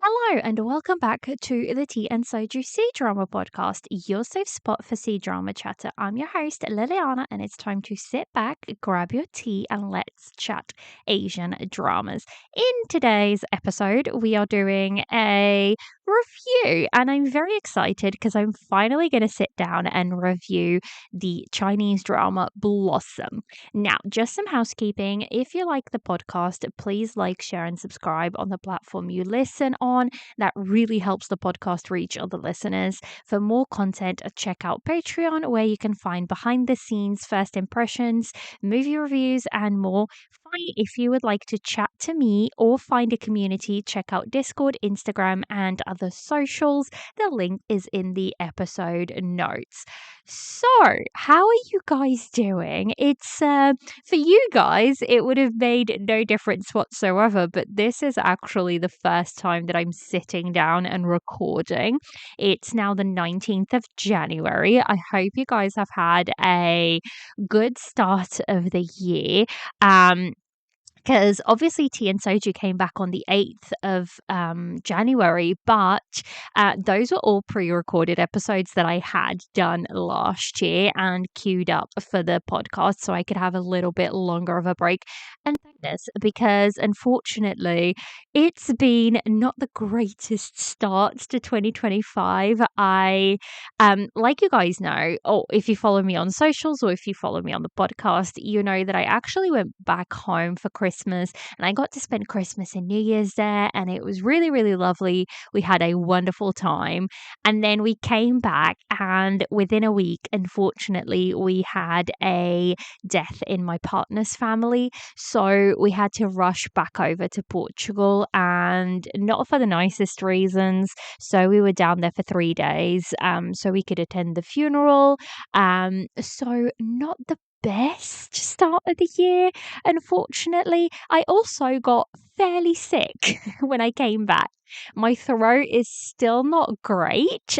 Hello and welcome back to the Tea and Soju Cdrama podcast, your safe spot for Cdrama chatter. I'm your host, Liliana, and it's time to sit back, grab your tea, and let's chat Asian dramas. In today's episode, we are doing a review, and I'm very excited because I'm finally going to sit down and review the Chinese drama Blossom. Now, just some housekeeping. If you like the podcast, please like, share, and subscribe on the platform you listen on. That really helps the podcast reach other listeners. For more content, check out Patreon, where you can find behind the scenes, first impressions, movie reviews, and more. Finally, if you would like to chat to me or find a community, check out Discord, Instagram, and other socials. The link is in the episode notes. So, how are you guys doing? It's for you guys, it would have made no difference whatsoever, but this is actually the first time that I'm sitting down and recording. It's now the 19th of January. I hope you guys have had a good start of the year. Because obviously Tea and Soju came back on the 8th of January, but those were all pre-recorded episodes that I had done last year and queued up for the podcast so I could have a little bit longer of a break. And thank this, because unfortunately it's been not the greatest start to 2025. Like you guys know, or if you follow me on socials or if you follow me on the podcast, you know that I actually went back home for Christmas and I got to spend Christmas and New Year's there, and it was really, really lovely. We had a wonderful time. And then we came back, and within a week, unfortunately, we had a death in my partner's family. So we had to rush back over to Portugal, and not for the nicest reasons. So we were down there for 3 days, so we could attend the funeral. So not the best start of the year, unfortunately. I also got fairly sick when I came back. My throat is still not great.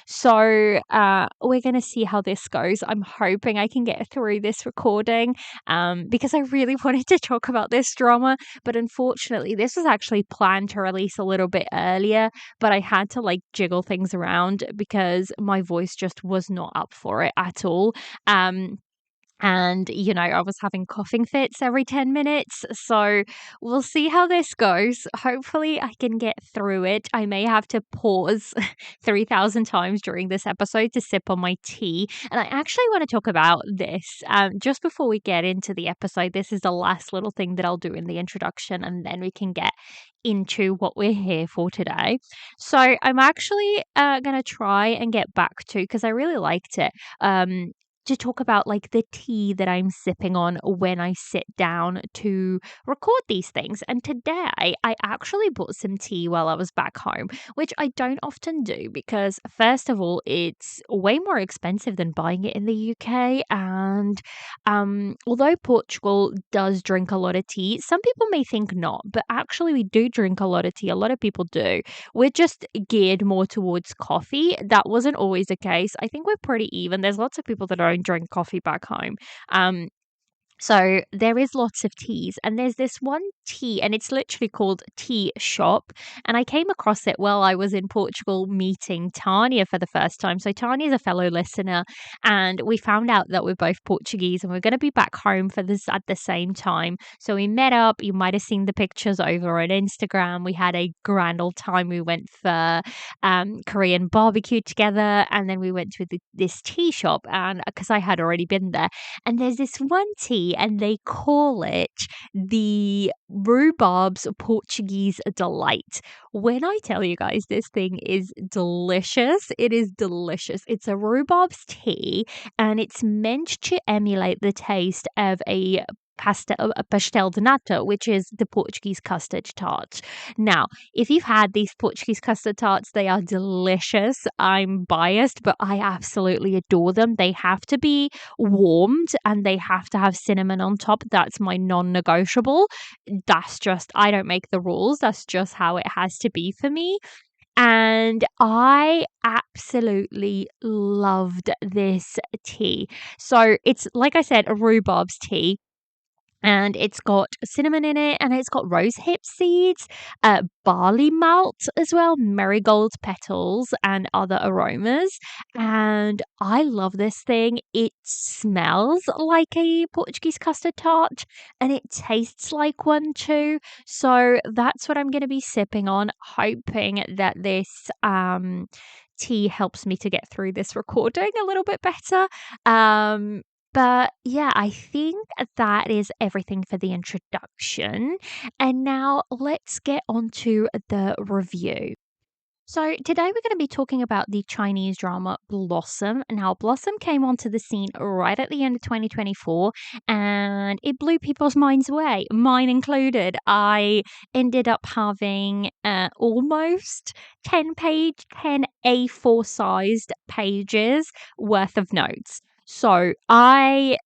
So we're gonna see how this goes. I'm hoping I can get through this recording. Because I really wanted to talk about this drama, but unfortunately this was actually planned to release a little bit earlier, but I had to like jiggle things around because my voice just was not up for it at all. And, I was having coughing fits every 10 minutes. So we'll see how this goes. Hopefully, I can get through it. I may have to pause 3,000 times during this episode to sip on my tea. And I actually want to talk about this just before we get into the episode. This is the last little thing that I'll do in the introduction, and then we can get into what we're here for today. So I'm actually going to try and get back to, because I really liked it. To talk about like the tea that I'm sipping on when I sit down to record these things. And today I actually bought some tea while I was back home, which I don't often do because, first of all, it's way more expensive than buying it in the UK. And although Portugal does drink a lot of tea, some people may think not, but actually we do drink a lot of tea. A lot of people do. We're just geared more towards coffee. That wasn't always the case. I think we're pretty even. There's lots of people that don't drink coffee back home. So there is lots of teas, and there's this one tea, and it's literally called Tea Shop. And I came across it while I was in Portugal meeting Tanya for the first time. So Tanya is a fellow listener, and we found out that we're both Portuguese, and we're going to be back home for this at the same time. So we met up. You might have seen the pictures over on Instagram. We had a grand old time. We went for Korean barbecue together, and then we went to this tea shop, and because I had already been there. And there's this one tea, and they call it the rhubarb's Portuguese delight. When I tell you guys, this thing is delicious. It is delicious. It's a rhubarb's tea, and it's meant to emulate the taste of a pastel de nata, which is the Portuguese custard tart. Now, if you've had these Portuguese custard tarts, they are delicious. I'm biased, but I absolutely adore them. They have to be warmed and they have to have cinnamon on top. That's my non-negotiable. That's just, I don't make the rules. That's just how it has to be for me. And I absolutely loved this tea. So it's, like I said, a rhubarb's tea. and it's got cinnamon in it, and it's got rosehip seeds, barley malt as well, marigold petals, and other aromas. And I love this thing. It smells like a Portuguese custard tart, and it tastes like one too. So that's what I'm going to be sipping on, hoping that this tea helps me to get through this recording a little bit better. But yeah, I think that is everything for the introduction. And now let's get on to the review. So, today we're going to be talking about the Chinese drama Blossom. Now, Blossom came onto the scene right at the end of 2024 and it blew people's minds away, mine included. I ended up having almost 10 A4 sized pages worth of notes. So, yeah,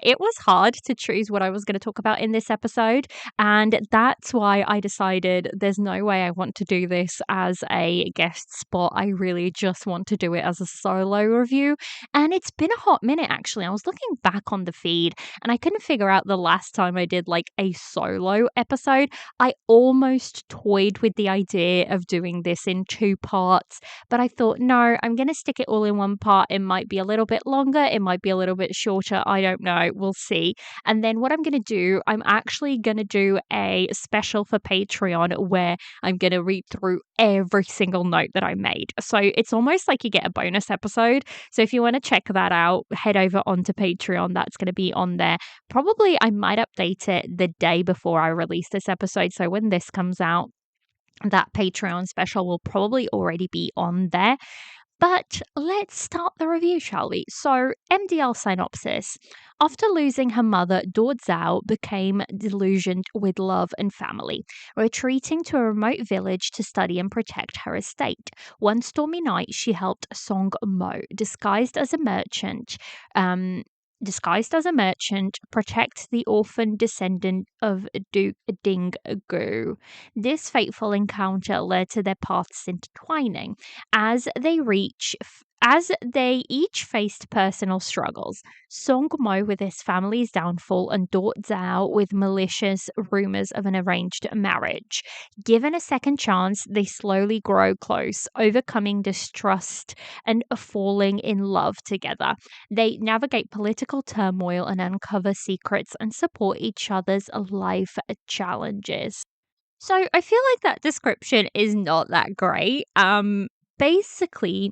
it was hard to choose what I was going to talk about in this episode. And that's why I decided there's no way I want to do this as a guest spot. I really just want to do it as a solo review. And it's been a hot minute, actually. I was looking back on the feed and I couldn't figure out the last time I did like a solo episode. I almost toyed with the idea of doing this in 2 parts, but I thought, no, I'm going to stick it all in one part. It might be a little bit longer, it might be a little bit shorter. I don't know. We'll see. And then what I'm going to do, I'm actually going to do a special for Patreon where I'm going to read through every single note that I made. So it's almost like you get a bonus episode. So if you want to check that out, head over onto Patreon. That's going to be on there. Probably I might update it the day before I release this episode. So when this comes out, that Patreon special will probably already be on there. But let's start the review, shall we? So, MDL synopsis. After losing her mother, Daw Zhao became delusioned with love and family, retreating to a remote village to study and protect her estate. One stormy night, she helped Song Mo, um, disguised as a merchant, protect the orphan descendant of Duke Ding Gu. This fateful encounter led to their paths intertwining as they each faced personal struggles. Song Mo with his family's downfall and Daw Zhao with malicious rumors of an arranged marriage. Given a second chance, they slowly grow close, overcoming distrust and falling in love together. They navigate political turmoil and uncover secrets and support each other's life challenges. So I feel like that description is not that great. Basically,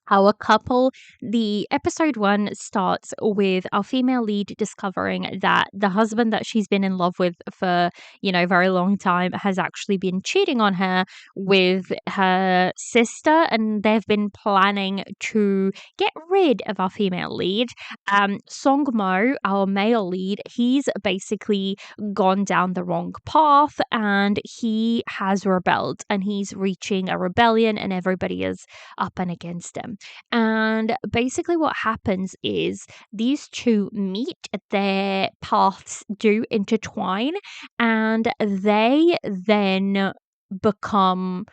our couple, the episode 1 starts with our female lead discovering that the husband that she's been in love with for, a very long time has actually been cheating on her with her sister, and they've been planning to get rid of our female lead. Song Mo, our male lead, he's basically gone down the wrong path and he has rebelled and he's reaching a rebellion and everybody is up and against him. And basically, what happens is these two meet, their paths do intertwine, and they then become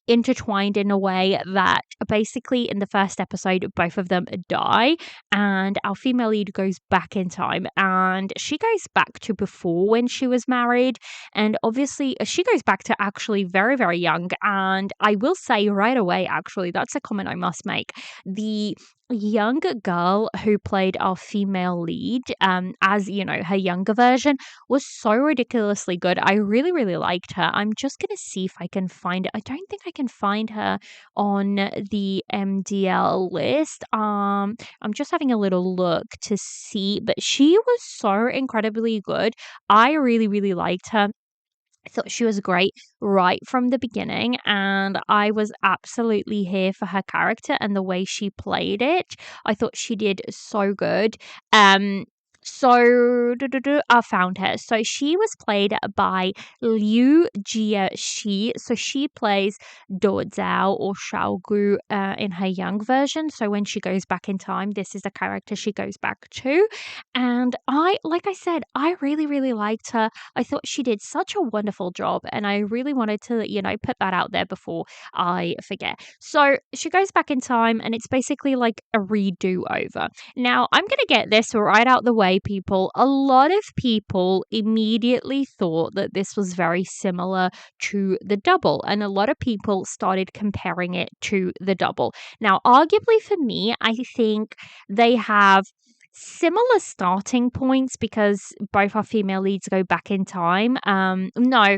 intertwined in a way that basically in the first episode both of them die, and our female lead goes back in time and she goes back to before when she was married, and obviously she goes back to actually very, very young. And I will say right away, actually, that's a comment I must make. The younger girl who played our female lead, as her younger version, was so ridiculously good. I really, really liked her. I'm just gonna see if I can find it. I don't think I can find her on the MDL list. I'm just having a little look to see, but she was so incredibly good. I really, really liked her. I thought she was great right from the beginning, and I was absolutely here for her character and the way she played it. I thought she did so good. I found her. So she was played by Liu Jia Shi. So she plays Do Zhao or Gu in her young version. So when she goes back in time, this is the character she goes back to. And like I said, I really, really liked her. I thought she did such a wonderful job, and I really wanted to, put that out there before I forget. So she goes back in time, and it's basically like a redo over. Now, I'm going to get this right out the way people, a lot of people immediately thought that this was very similar to The Double, and a lot of people started comparing it to The Double. Now, arguably for me, I think they have similar starting points because both our female leads go back in time. No,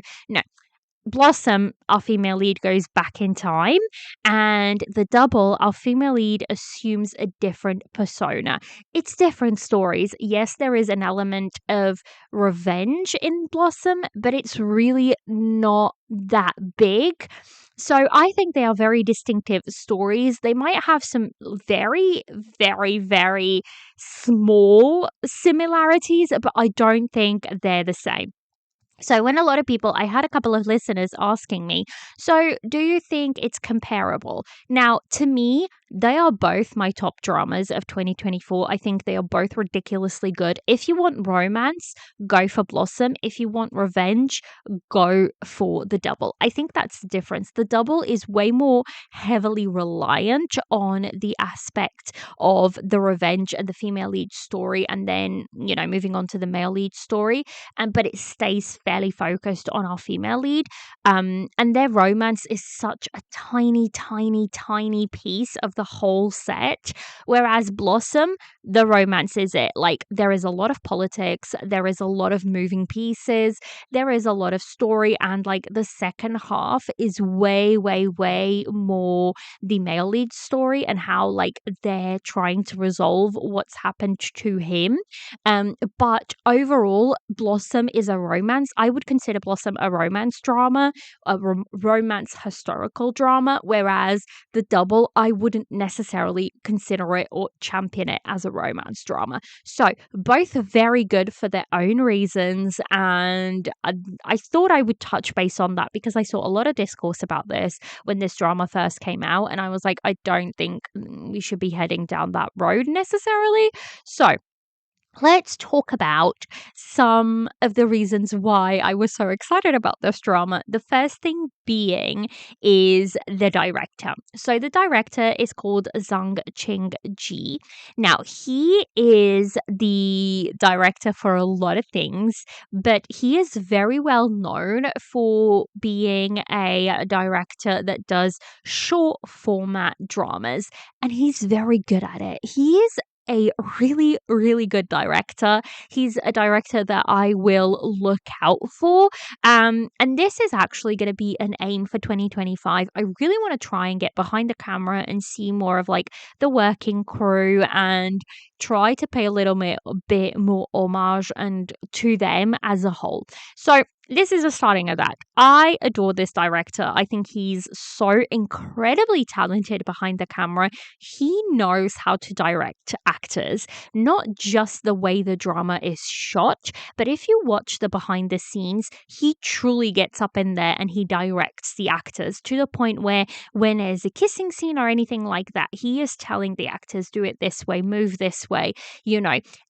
Blossom, our female lead, goes back in time, and The Double, our female lead, assumes a different persona. It's different stories. Yes, there is an element of revenge in Blossom, but it's really not that big. So I think they are very distinctive stories. They might have some very, very, very small similarities, but I don't think they're the same. So when a lot of people, I had a couple of listeners asking me, so do you think it's comparable? Now, to me, they are both my top dramas of 2024. I think they are both ridiculously good. If you want romance, go for Blossom. If you want revenge, go for The Double. I think that's the difference. The Double is way more heavily reliant on the aspect of the revenge and the female lead story, and then, moving on to the male lead story. But it stays fairly focused on our female lead. And their romance is such a tiny, tiny, tiny piece of the whole set. Whereas Blossom, the romance is it. Like, there is a lot of politics, there is a lot of moving pieces, there is a lot of story, and like the second half is way, way, way more the male lead story and how like they're trying to resolve what's happened to him. But overall, Blossom is a romance. I would consider Blossom a romance drama, a romance historical drama, whereas The Double, I wouldn't necessarily consider it or champion it as a romance drama. So both are very good for their own reasons, and I thought I would touch base on that because I saw a lot of discourse about this when this drama first came out, and I was like, I don't think we should be heading down that road necessarily. So let's talk about some of the reasons why I was so excited about this drama. The first thing being is the director. So the director is called Zhang Qingji. Now, he is the director for a lot of things, but he is very well known for being a director that does short format dramas, and he's very good at it. He is a really, really good director. He's a director that I will look out for. And this is actually going to be an aim for 2025. I really want to try and get behind the camera and see more of like the working crew and try to pay a little bit more homage and to them as a whole. So this is a starting of that. I adore this director. I think he's so incredibly talented behind the camera. He knows how to direct actors, not just the way the drama is shot, but if you watch the behind the scenes, he truly gets up in there and he directs the actors to the point where when there's a kissing scene or anything like that, he is telling the actors, do it this way, move this way,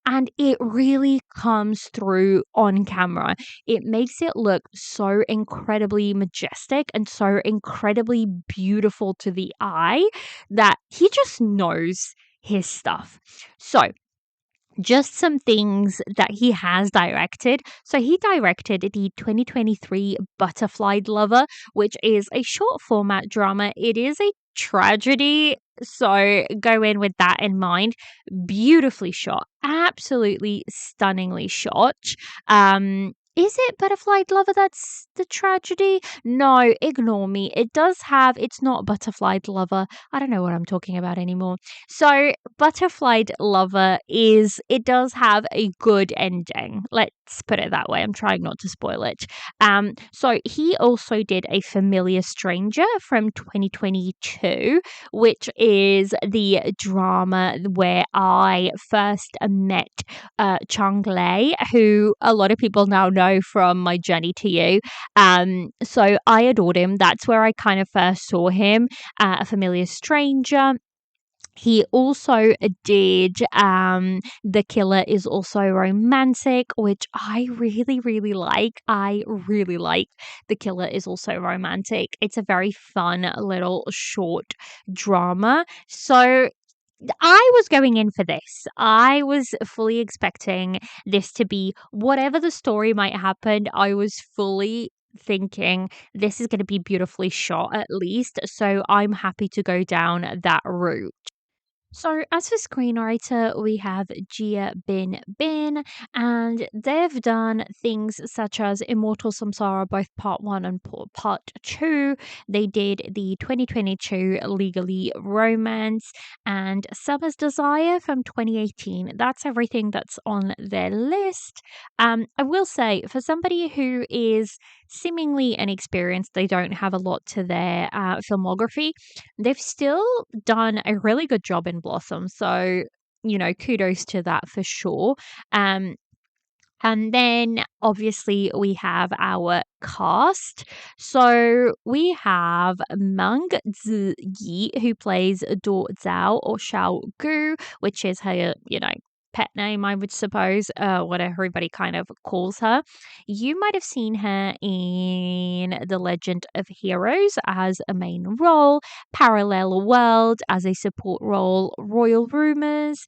and it really comes through on camera. It makes it look so incredibly majestic and so incredibly beautiful to the eye that he just knows his stuff. So, just some things that he has directed. So he directed the 2023 Butterfly Lover, which is a short format drama. It is a tragedy, so go in with that in mind. Beautifully shot, absolutely stunningly shot. Is it Butterfly Lover that's the tragedy? No, ignore me. It's not Butterfly Lover. I don't know what I'm talking about anymore. So Butterfly Lover it does have a good ending. Let's put it that way. I'm trying not to spoil it. So he also did A Familiar Stranger from 2022, which is the drama where I first met Chang Lei, who a lot of people now know from My Journey to You. So I adored him. That's where I kind of first saw him. A Familiar Stranger. He also did The Killer is Also Romantic, which I really, really like. I really like The Killer is Also Romantic. It's a very fun little short drama. So I was going in for this. I was fully expecting this to be whatever the story might happen. I was fully thinking this is going to be beautifully shot at least. So I'm happy to go down that route. So, as for screenwriter, we have Jia Bin Bin, and they've done things such as Immortal Samsara, both part one and part two. They did the 2022 Legally Romance and Summer's Desire from 2018. That's everything that's on their list. I will say, for somebody who is seemingly inexperienced, they don't have a lot to their filmography. They've still done a really good job in Blossom, so, kudos to that for sure. Um, and then obviously we have our cast. So we have Meng Ziyi, who plays Do Zhao or Xiao Gu, which is her, pet name, I would suppose, what everybody kind of calls her. You might have seen her in The Legend of Heroes as a main role, Parallel World as a support role, Royal Rumors.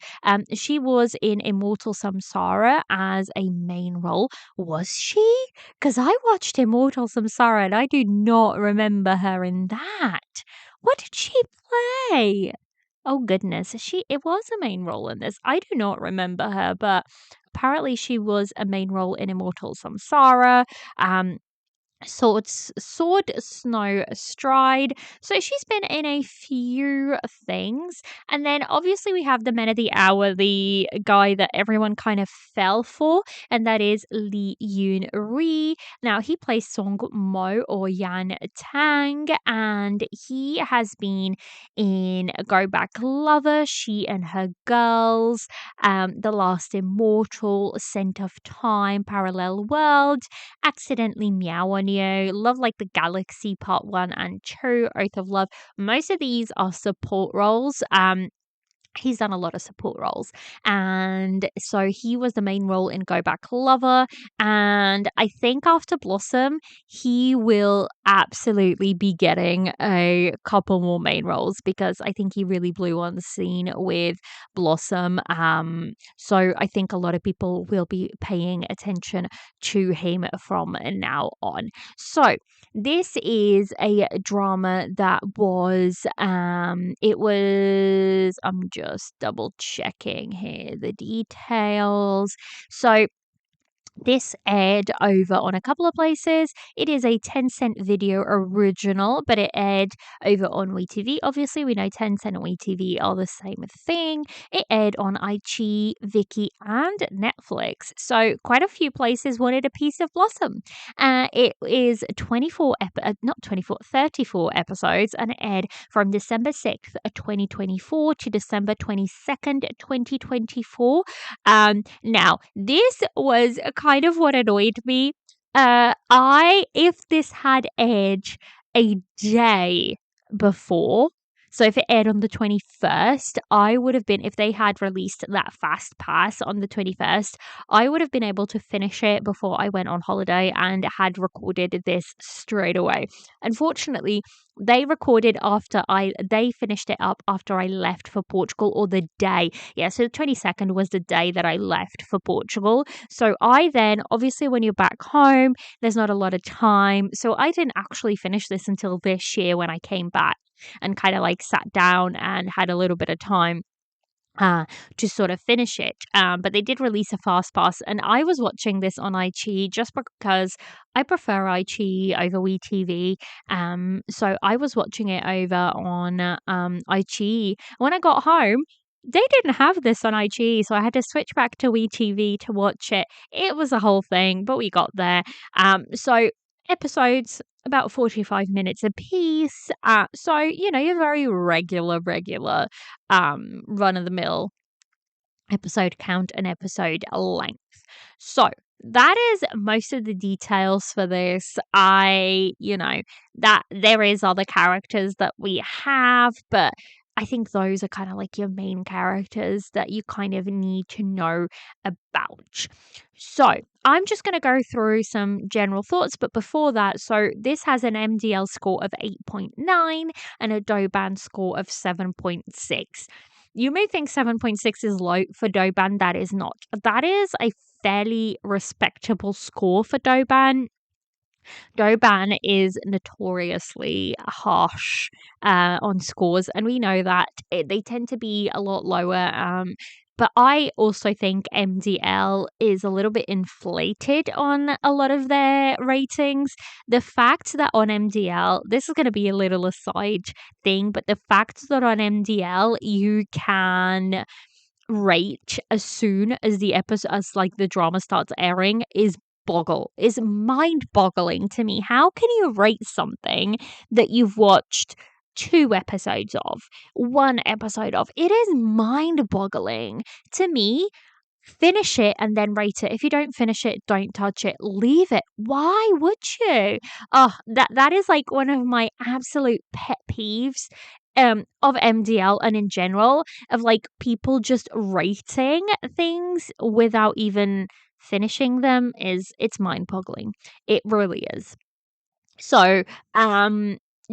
She was in Immortal Samsara as a main role. Was she? Because I watched Immortal Samsara and I do not remember her in that. What did she play? Oh goodness, it was a main role in this. I do not remember her, but apparently she was a main role in Immortal Samsara. Sword Snow Stride. So she's been in a few things. And then obviously we have the Men of the Hour, the guy that everyone kind of fell for, and that is Lee Yoon Ri. Now he plays Song Mo or Yan Tang, and he has been in Go Back Lover, She and Her Girls, The Last Immortal, Scent of Time, Parallel World, Accidentally Meow on You, Love Like the Galaxy Part 1 and 2, Oath of Love. Most of these are support roles. He's done a lot of support roles. And so he was the main role in Go Back Lover. And I think after Blossom, he will absolutely be getting a couple more main roles because I think he really blew on the scene with Blossom. So I think a lot of people will be paying attention to him from now on. So this is a drama that was I'm just double checking here the details. So this aired over on a couple of places. It is a Tencent Video original, but it aired over on WeTV. Obviously, we know Tencent and WeTV are the same thing. It aired on iQIYI, Viki, and Netflix. So quite a few places wanted a piece of Blossom. It is 34 episodes, and it aired from December 6th, 2024 to December 22nd, 2024. Now this was kind of what annoyed me. If this had aired a day before, so if it aired on the 21st, I would have been, if they had released that fast pass on the 21st, I would have been able to finish it before I went on holiday and had recorded this straight away. Unfortunately, they finished it up after I left for Portugal, or the day. Yeah, so the 22nd was the day that I left for Portugal. So I then, obviously, when you're back home, there's not a lot of time. So I didn't actually finish this until this year when I came back and kind of like sat down and had a little bit of time to sort of finish it. But they did release a fast pass, and I was watching this on iQIYI just because I prefer iQIYI over WeTV. So I was watching it over on iQIYI. When I got home, they didn't have this on iQIYI, so I had to switch back to WeTV to watch it. It was a whole thing, but we got there. So episodes about 45 minutes a piece. So, you're very regular run of the mill episode count and episode length. So that is most of the details for this. That there is other characters that we have, but I think those are kind of like your main characters that you kind of need to know about. So I'm just going to go through some general thoughts, but before that, so this has an MDL score of 8.9 and a Douban score of 7.6. You may think 7.6 is low for Douban. That is not. That is a fairly respectable score for Douban. Douban is notoriously harsh on scores, and we know that they tend to be a lot lower. But I also think MDL is a little bit inflated on a lot of their ratings. The fact that on MDL, this is going to be a little aside thing, but the fact that on MDL you can rate as soon as the episode as like the drama starts airing is mind boggling to me. How can you rate something that you've watched 2 episodes of, 1 episode of? It is mind boggling to me. Finish it and then rate it. If you don't finish it, don't touch it. Leave it. Why would you? Oh, that is like one of my absolute pet peeves of MDL and in general, of like people just rating things without even finishing them. It's mind-boggling. It really is. So,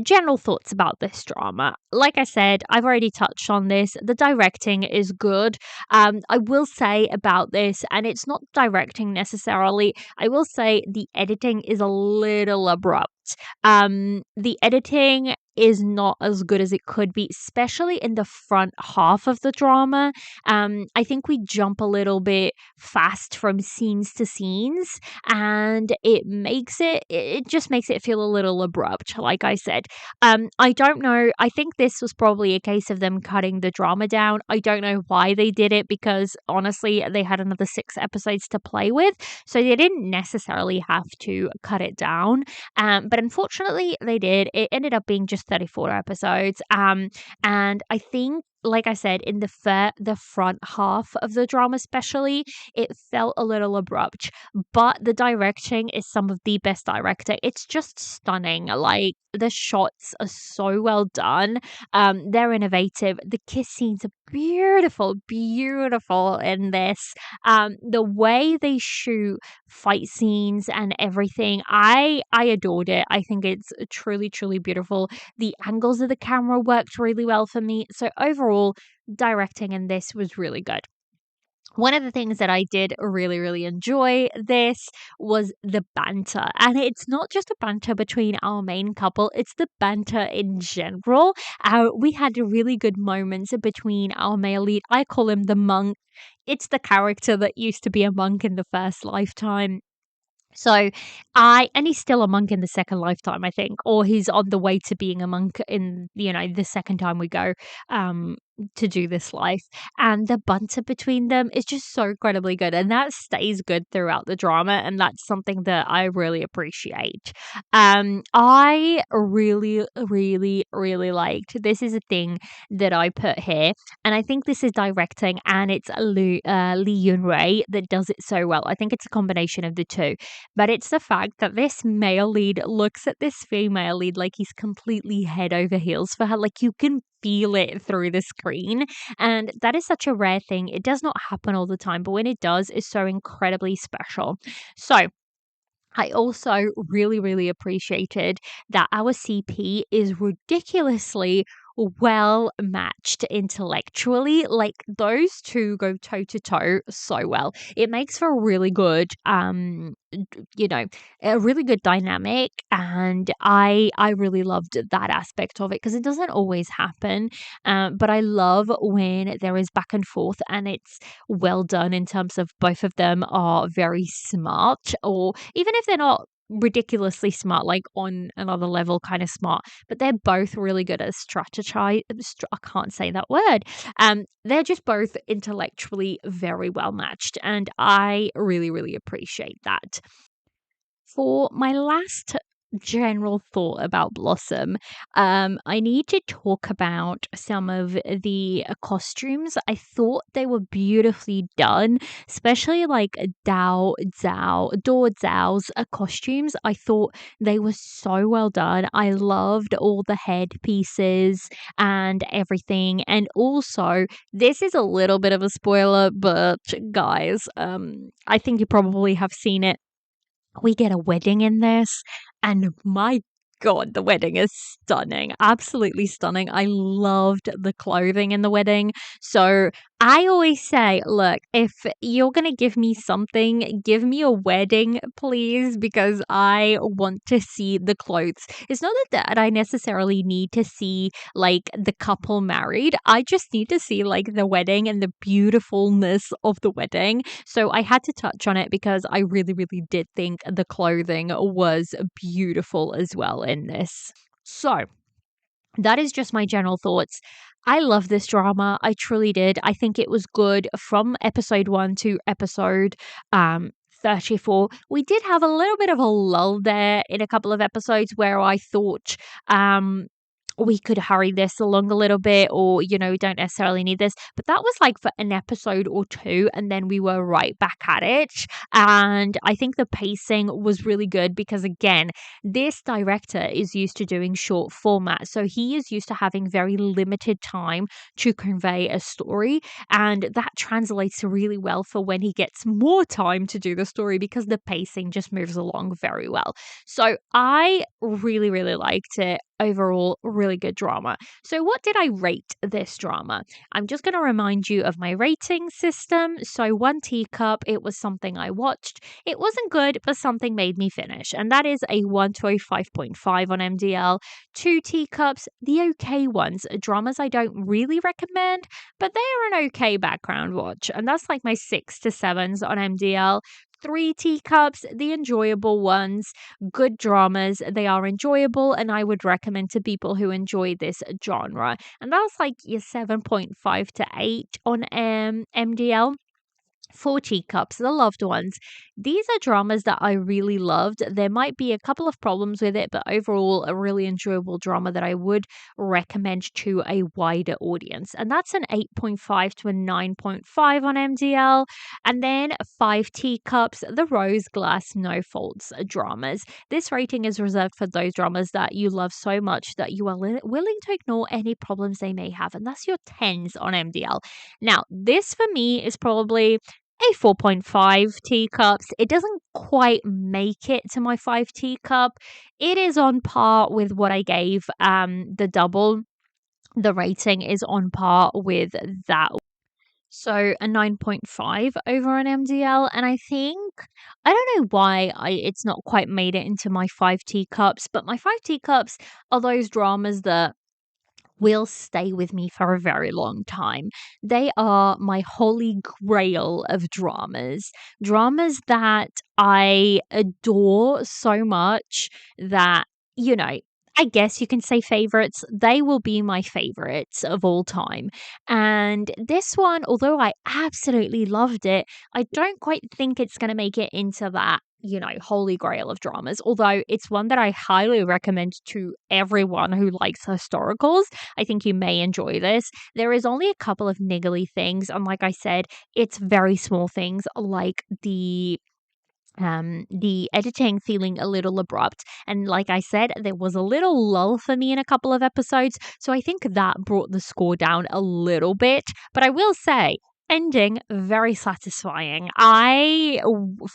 general thoughts about this drama. Like I said, I've already touched on this. The directing is good. I will say about this, and it's not directing necessarily, I will say the editing is a little abrupt. The editing is not as good as it could be, especially in the front half of the drama. I think we jump a little bit fast from scenes to scenes, and it just makes it feel a little abrupt, like I said. I don't know. I think this was probably a case of them cutting the drama down. I don't know why they did it, because honestly, they had another 6 episodes to play with, so they didn't necessarily have to cut it down. But unfortunately, they did. It ended up being just 34 episodes. And I think, like I said, in the front half of the drama, especially, it felt a little abrupt. But the directing is some of the best directing. It's just stunning. Like, the shots are so well done. They're innovative. The kiss scenes are beautiful, beautiful in this. The way they shoot fight scenes and everything, I adored it. I think it's truly, truly beautiful. The angles of the camera worked really well for me. So overall, directing in this was really good. One of the things that I did really, really enjoy this was the banter. And it's not just a banter between our main couple, it's the banter in general. We had really good moments between our male lead. I call him the monk. It's the character that used to be a monk in the first lifetime. So and he's still a monk in the second lifetime, I think, or he's on the way to being a monk in, the second time we go um to do this life. And the banter between them is just so incredibly good, and that stays good throughout the drama, and that's something that I really appreciate. I really, really, really liked, this is a thing that I put here, and I think this is directing, and it's Lee Yun Ray that does it so well. I think it's a combination of the two, but it's the fact that this male lead looks at this female lead like he's completely head over heels for her. Like, you can feel it through the screen. And that is such a rare thing. It does not happen all the time, but when it does, it's so incredibly special. So, I also really, really appreciated that our CP is ridiculously well matched intellectually. Like, those two go toe to toe so well. It makes for a really good, you know, a really good dynamic, and I really loved that aspect of it, because it doesn't always happen. But I love when there is back and forth, and it's well done in terms of both of them are very smart, or even if they're not ridiculously smart, like on another level kind of smart, but they're both really good at strategize. I can't say that word. They're just both intellectually very well matched, and I really, really appreciate that. For my last general thought about Blossom, I need to talk about some of the costumes. I thought they were beautifully done, especially like Dao Zhao's costumes. I thought they were so well done. I loved all the headpieces and everything. And also, this is a little bit of a spoiler, but guys, I think you probably have seen it. We get a wedding in this, and my God, the wedding is stunning. Absolutely stunning. I loved the clothing in the wedding. So I always say, look, if you're going to give me something, give me a wedding, please, because I want to see the clothes. It's not that I necessarily need to see like the couple married. I just need to see like the wedding and the beautifulness of the wedding. So I had to touch on it because I really, really did think the clothing was beautiful as well in this. So that is just my general thoughts. I love this drama. I truly did. I think it was good from episode 1 to episode 34. We did have a little bit of a lull there in a couple of episodes where I thought we could hurry this along a little bit, or we don't necessarily need this, but that was like for an episode or two, and then we were right back at it. And I think the pacing was really good because, again, this director is used to doing short format, so he is used to having very limited time to convey a story, and that translates really well for when he gets more time to do the story because the pacing just moves along very well. So I really, really liked it. Overall, really good drama. So, what did I rate this drama? I'm just going to remind you of my rating system. So, one teacup, it was something I watched. It wasn't good, but something made me finish. And that is a 1 to a 5.5 on MDL. Two teacups, the okay ones, dramas I don't really recommend, but they are an okay background watch. And that's like my 6 to 7s on MDL. Three teacups, the enjoyable ones, good dramas. They are enjoyable, and I would recommend to people who enjoy this genre. And that's like your 7.5 to 8 on MDL. Four teacups, the loved ones. These are dramas that I really loved. There might be a couple of problems with it, but overall, a really enjoyable drama that I would recommend to a wider audience. And that's an 8.5 to a 9.5 on MDL. And then five teacups, the rose glass, no faults dramas. This rating is reserved for those dramas that you love so much that you are willing to ignore any problems they may have. And that's your 10s on MDL. Now, this for me is probably a 4.5 teacups. It doesn't quite make it to my 5 teacup. It is on par with what I gave the double. The rating is on par with that. So a 9.5 over on MDL. And I think, I don't know why it's not quite made it into my 5 teacups, but my 5 teacups are those dramas that will stay with me for a very long time. They are my holy grail of dramas. Dramas that I adore so much that, you know, I guess you can say favorites. They will be my favorites of all time. And this one, although I absolutely loved it, I don't quite think it's going to make it into that holy grail of dramas, although it's one that I highly recommend to everyone who likes historicals. I think you may enjoy this. There is only a couple of niggly things, and like I said, it's very small things like the editing feeling a little abrupt, and like I said, there was a little lull for me in a couple of episodes, so I think that brought the score down a little bit. But I will say, ending very satisfying.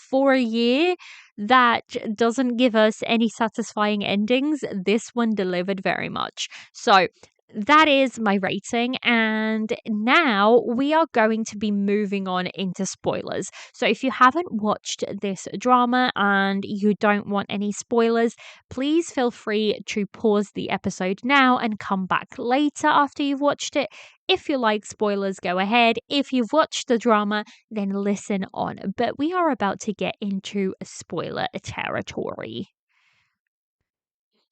For a year that doesn't give us any satisfying endings, this one delivered very much. So that is my rating. And now we are going to be moving on into spoilers. So if you haven't watched this drama and you don't want any spoilers, please feel free to pause the episode now and come back later after you've watched it. If you like spoilers, go ahead. If you've watched the drama, then listen on. But we are about to get into spoiler territory.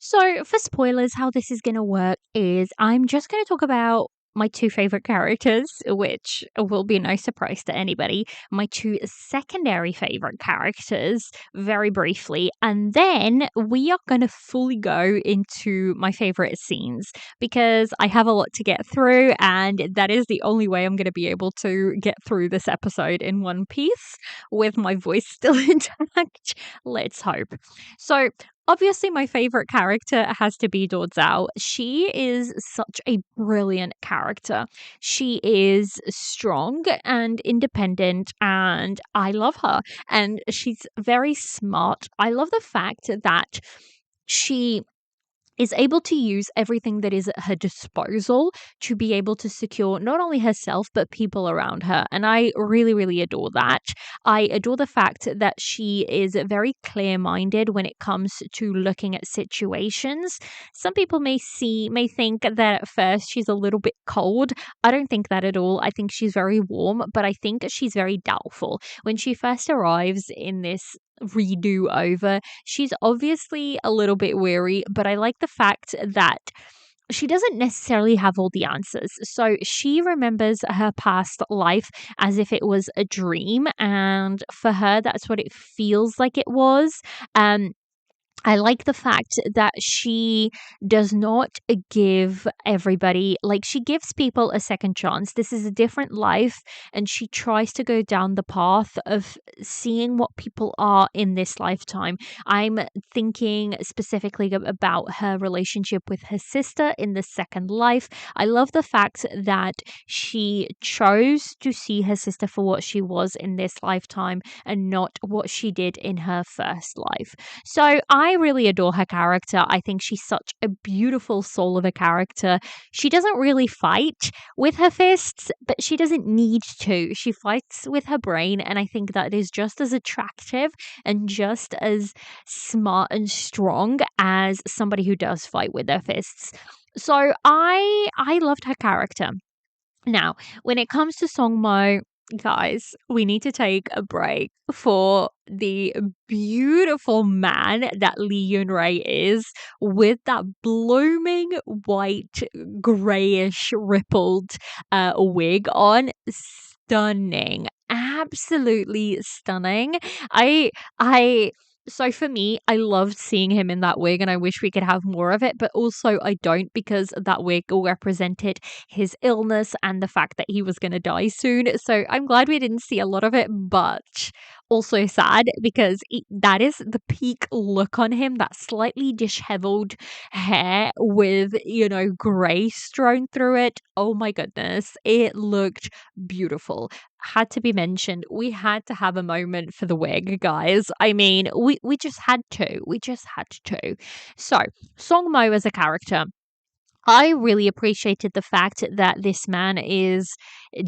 So, for spoilers, how this is going to work is I'm just going to talk about my two favorite characters, which will be no surprise to anybody, my two secondary favorite characters, very briefly, and then we are going to fully go into my favorite scenes because I have a lot to get through, and that is the only way I'm going to be able to get through this episode in one piece with my voice still intact. Let's hope. So, obviously, my favorite character has to be Do Zhao. She is such a brilliant character. She is strong and independent, and I love her. And she's very smart. I love the fact that she is able to use everything that is at her disposal to be able to secure not only herself but people around her. And I really, really adore that. I adore the fact that she is very clear-minded when it comes to looking at situations. Some people may think that at first she's a little bit cold. I don't think that at all. I think she's very warm, but I think she's very doubtful. When she first arrives in this redo over, she's obviously a little bit weary, but I like the fact that she doesn't necessarily have all the answers. So she remembers her past life as if it was a dream, and for her that's what it feels like it was. I like the fact that she does not give everybody, like, she gives people a second chance. This is a different life, and she tries to go down the path of seeing what people are in this lifetime. I'm thinking specifically about her relationship with her sister in the second life. I love the fact that she chose to see her sister for what she was in this lifetime and not what she did in her first life. So I really adore her character. I think she's such a beautiful soul of a character. She doesn't really fight with her fists, but she doesn't need to. She fights with her brain, and I think that is just as attractive and just as smart and strong as somebody who does fight with their fists. So I loved her character. Now, when it comes to Songmo, guys, we need to take a break for the beautiful man that Lee Yun-rae is, with that blooming white grayish rippled wig on. Stunning. Absolutely stunning. I so for me, I loved seeing him in that wig, and I wish we could have more of it, but also I don't, because that wig represented his illness and the fact that he was going to die soon. So I'm glad we didn't see a lot of it, but also sad because that is the peak look on him, that slightly disheveled hair with, gray strewn through it. Oh my goodness, it looked beautiful. Had to be mentioned. We had to have a moment for the wig, guys. I mean, we just had to. We just had to. So, Songmo as a character, I really appreciated the fact that this man is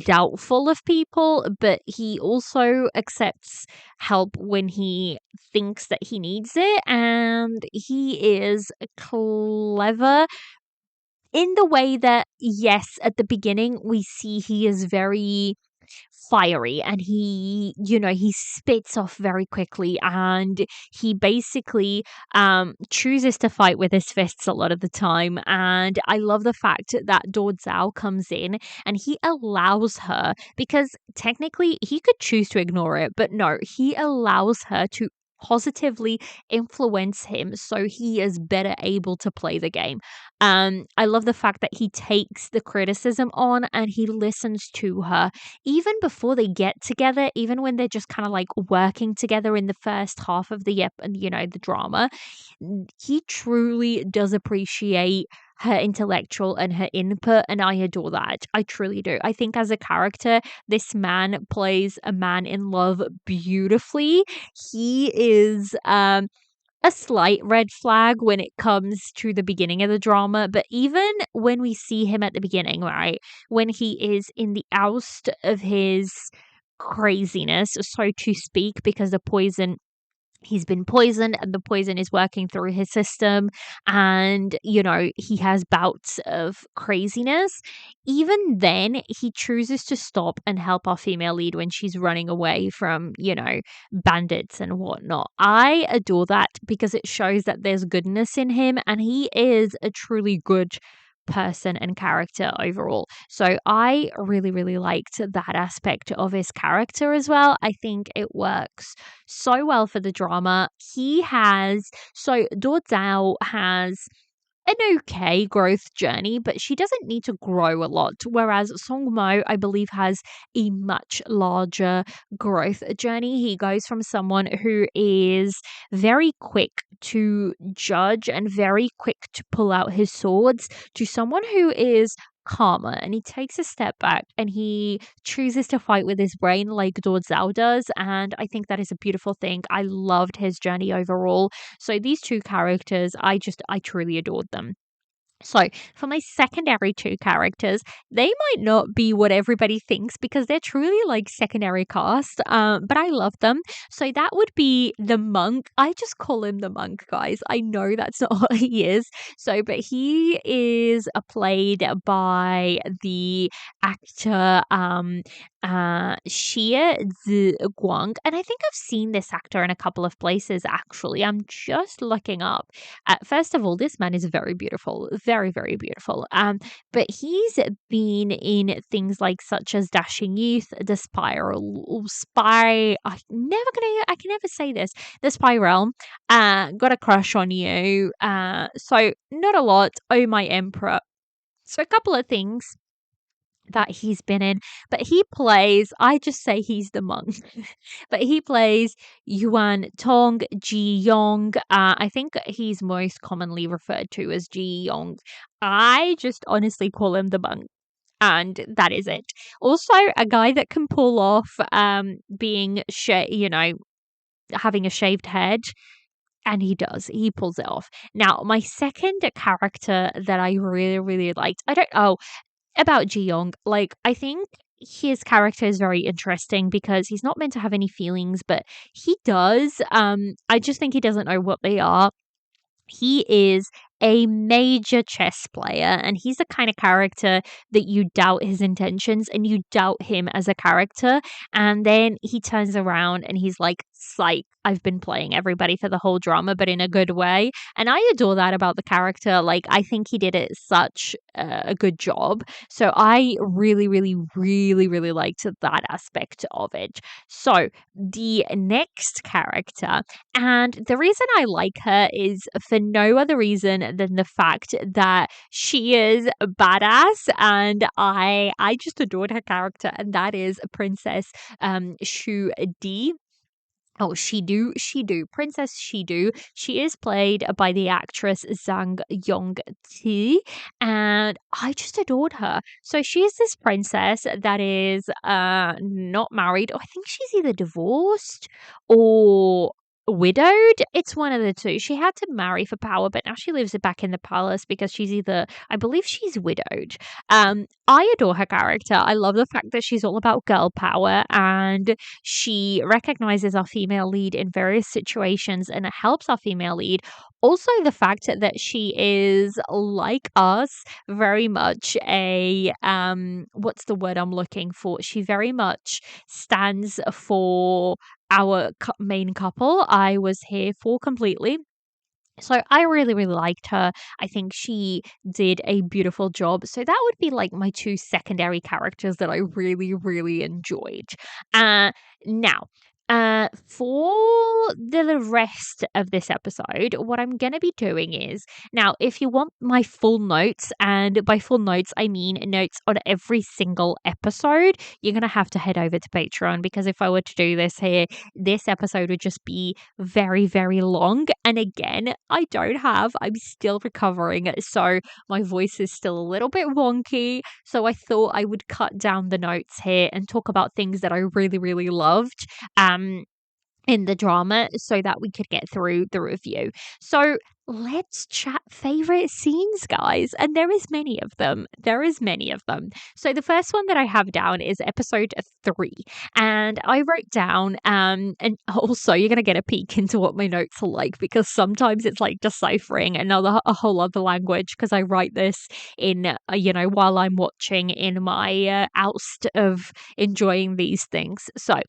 doubtful of people, but he also accepts help when he thinks that he needs it, and he is clever in the way that, yes, at the beginning we see he is very fiery, and he spits off very quickly, and he basically chooses to fight with his fists a lot of the time. And I love the fact that Do Zhao comes in and he allows her, because technically he could choose to ignore it, but no, he allows her to positively influence him so he is better able to play the game. I love the fact that he takes the criticism on and he listens to her even before they get together, even when they're just kind of like working together in the first half of the drama. He truly does appreciate her intellectual and her input, and I adore that. I truly do. I think as a character, this man plays a man in love beautifully. He is a slight red flag when it comes to the beginning of the drama, but even when we see him at the beginning, right, when he is in the oust of his craziness, so to speak, because he's been poisoned and the poison is working through his system, and he has bouts of craziness. Even then he chooses to stop and help our female lead when she's running away from bandits and whatnot. I adore that because it shows that there's goodness in him, and he is a truly good person and character overall. So I really, really liked that aspect of his character as well. I think it works so well for the drama. Do Zhao has an okay growth journey, but she doesn't need to grow a lot. Whereas Song Mo, I believe, has a much larger growth journey. He goes from someone who is very quick to judge and very quick to pull out his swords to someone who is calmer and he takes a step back and he chooses to fight with his brain like Zhao does. And I think that is a beautiful thing. I loved his journey overall. So these two characters, I truly adored them. So, for my secondary two characters, they might not be what everybody thinks because they're truly like secondary cast, but I love them. So, that would be the monk. I just call him the monk, guys. I know that's not what he is. So, but he is played by the actor Xie Guang. And I think I've seen this actor in a couple of places actually. I'm just looking up. First of all, this man is very beautiful, very, very beautiful. But he's been in things like such as Dashing Youth, The Spiral, I can never say this. The Spiral, Got a Crush on You. So not a lot. Oh My Emperor. So a couple of things that he's been in, but he plays, I just say he's the monk, but he plays Yuan Tong Ji Yong. I think he's most commonly referred to as Ji Yong. I just honestly call him the monk. And that is it. Also, a guy that can pull off being, having a shaved head. And he does. He pulls it off. Now, my second character that I really, really liked, I don't know, about Ji Young, like, I think his character is very interesting because he's not meant to have any feelings, but he does. I just think he doesn't know what they are. He is a major chess player, and he's the kind of character that you doubt his intentions and you doubt him as a character. And then he turns around and he's like, psych, I've been playing everybody for the whole drama, but in a good way. And I adore that about the character. Like, I think he did it such a good job. So I really, really, really, really liked that aspect of it. So the next character, and the reason I like her is for no other reason than the fact that she is a badass, and I just adored her character, and that is Princess Shu Di. Oh, Shidu, Princess Shidu. She is played by the actress Zhang Yongti, and I just adored her. So she is this princess that is not married. Oh, I think she's either divorced or widowed. It's one of the two. She had to marry for power, but now she lives back in the palace because she's either, I believe she's widowed. I adore her character. I love the fact that she's all about girl power, and she recognizes our female lead in various situations and helps our female lead. Also, the fact that she is like us, very much a what's the word I'm looking for? She very much stands for our main couple. I was here for completely. So I really, really liked her. I think she did a beautiful job. So that would be like my two secondary characters that I really, really enjoyed. Now, for the rest of this episode, what I'm going to be doing is now, if you want my full notes, and by full notes, I mean notes on every single episode, you're going to have to head over to Patreon because if I were to do this here, this episode would just be very, very long. And again, I'm still recovering. So my voice is still a little bit wonky. So I thought I would cut down the notes here and talk about things that I really, really loved. In the drama so that we could get through the review. So let's chat favorite scenes, guys. And there is many of them. So the first one that I have down is episode 3. And I wrote down, and also you're going to get a peek into what my notes are like because sometimes it's like deciphering a whole other language because I write this in, while I'm watching in my oust of enjoying these things. So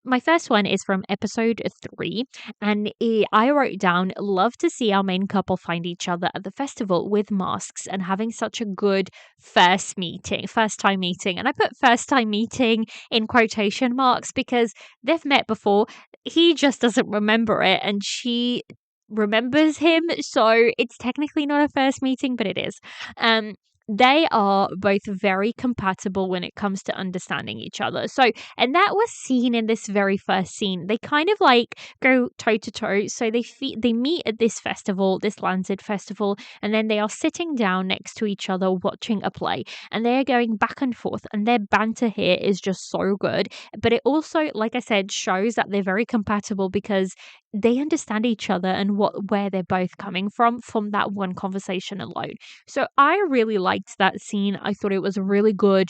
my first one is from episode 3, and I wrote down, love to see our main couple find each other at the festival with masks and having such a good first time meeting. And I put first time meeting in quotation marks because they've met before. He just doesn't remember it, and she remembers him. So it's technically not a first meeting, but it is. they are both very compatible when it comes to understanding each other. So, and that was seen in this very first scene. They kind of like go toe to toe. So they meet at this festival, this Lancet festival, and then they are sitting down next to each other watching a play, and they are going back and forth, and their banter here is just so good. But it also, like I said, shows that they're very compatible because they understand each other and where they're both coming from that one conversation alone. So I really liked that scene. I thought it was a really good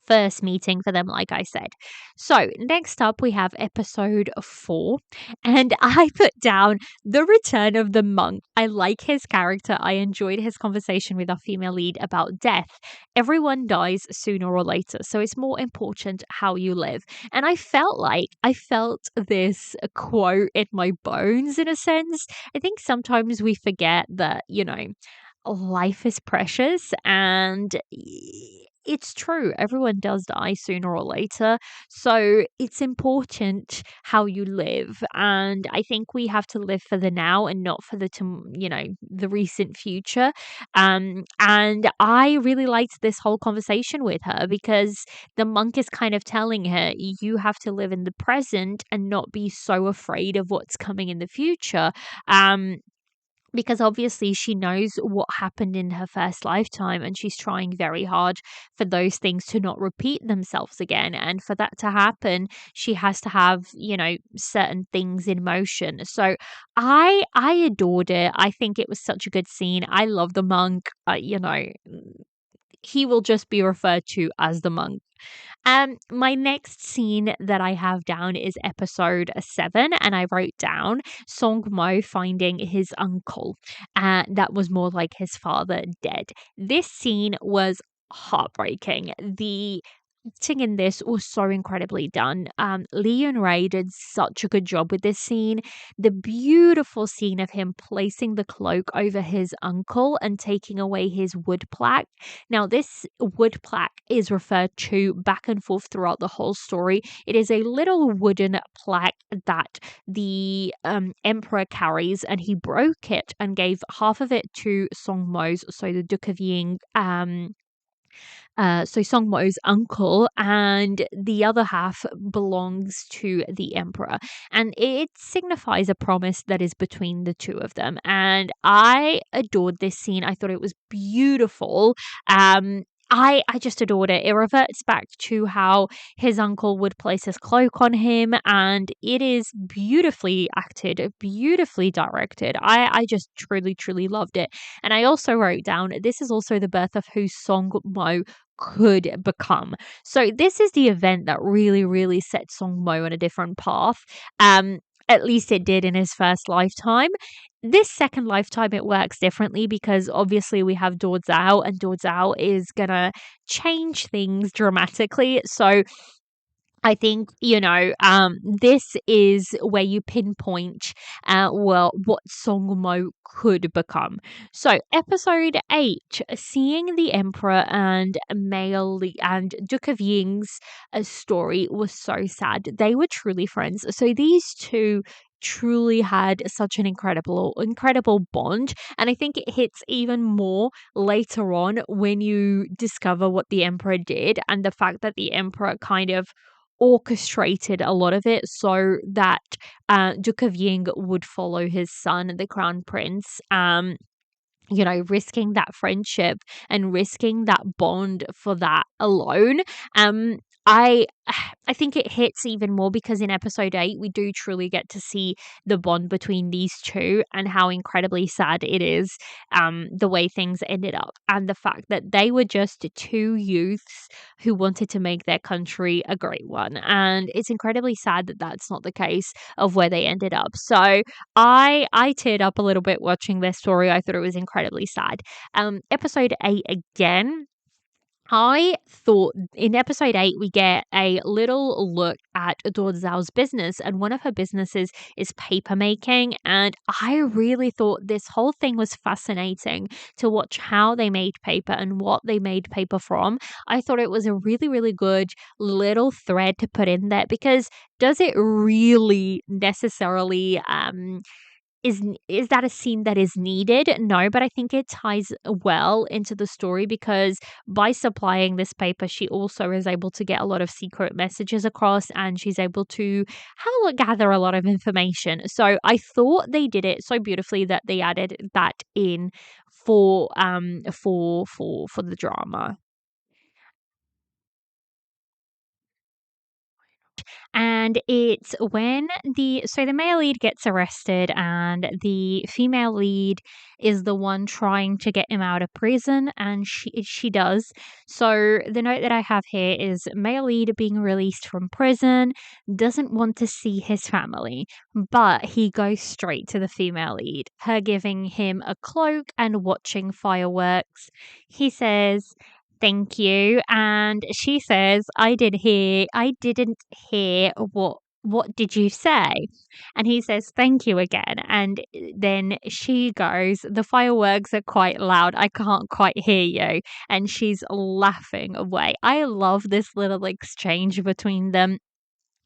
first meeting for them, like I said. So, next up, we have episode 4, and I put down the return of the monk. I like his character. I enjoyed his conversation with our female lead about death. Everyone dies sooner or later, so it's more important how you live. And I felt this quote in my bones in a sense. I think sometimes we forget that, life is precious and it's true. Everyone does die sooner or later. So it's important how you live. And I think we have to live for the now and not for the recent future. And I really liked this whole conversation with her because the monk is kind of telling her, you have to live in the present and not be so afraid of what's coming in the future. Because obviously she knows what happened in her first lifetime and she's trying very hard for those things to not repeat themselves again. And for that to happen, she has to have, certain things in motion. So I adored it. I think it was such a good scene. I love the monk. He will just be referred to as the monk. My next scene that I have down is episode 7, and I wrote down Song Mo finding his uncle, that was more like his father dead. This scene was heartbreaking. The acting in this was so incredibly done. Lee and Ray did such a good job with this scene. The beautiful scene of him placing the cloak over his uncle and taking away his wood plaque. Now, this wood plaque is referred to back and forth throughout the whole story. It is a little wooden plaque that the emperor carries, and he broke it and gave half of it to Song Mo's, so the Duke of Ying, so Songmo's uncle, and the other half belongs to the emperor. And it signifies a promise that is between the two of them. And I adored this scene. I thought it was beautiful. I just adored it. It reverts back to how his uncle would place his cloak on him, and it is beautifully acted, beautifully directed. I just truly, truly loved it. And I also wrote down this is also the birth of who Song Mo could become. So this is the event that really, really set Song Mo on a different path. At least it did in his first lifetime. This second lifetime, it works differently because obviously we have Dao Zhao, and Dao Zhao is gonna change things dramatically. So I think, this is where you pinpoint, what Song Mo could become. So, episode 8, seeing the Emperor and male and Duke of Ying's story was so sad. They were truly friends. So, these two truly had such an incredible bond, and I think it hits even more later on when you discover what the emperor did and the fact that the emperor kind of orchestrated a lot of it so that Duke of Ying would follow his son, the crown prince. Risking that friendship and risking that bond for that alone. I I think it hits even more because in episode 8 we do truly get to see the bond between these two and how incredibly sad it is, the way things ended up, and the fact that they were just two youths who wanted to make their country a great one, and it's incredibly sad that that's not the case of where they ended up. So I teared up a little bit watching their story. I thought it was incredibly sad. Episode 8 again, I thought in episode 8, we get a little look at Adore Zhao's business, and one of her businesses is paper making. And I really thought this whole thing was fascinating to watch how they made paper and what they made paper from. I thought it was a really, really good little thread to put in there because does it really necessarily is that a scene that is needed? No, but I think it ties well into the story because by supplying this paper, she also is able to get a lot of secret messages across, and she's able to gather a lot of information. So I thought they did it so beautifully that they added that in for the drama. And it's when the male lead gets arrested and the female lead is the one trying to get him out of prison, and she does. So the note that I have here is male lead being released from prison, doesn't want to see his family, but he goes straight to the female lead, her giving him a cloak and watching fireworks. He says, "Thank you." And she says, I didn't hear what did you say?" And he says, "Thank you again." And then she goes, "The fireworks are quite loud. I can't quite hear you." And she's laughing away. I love this little exchange between them.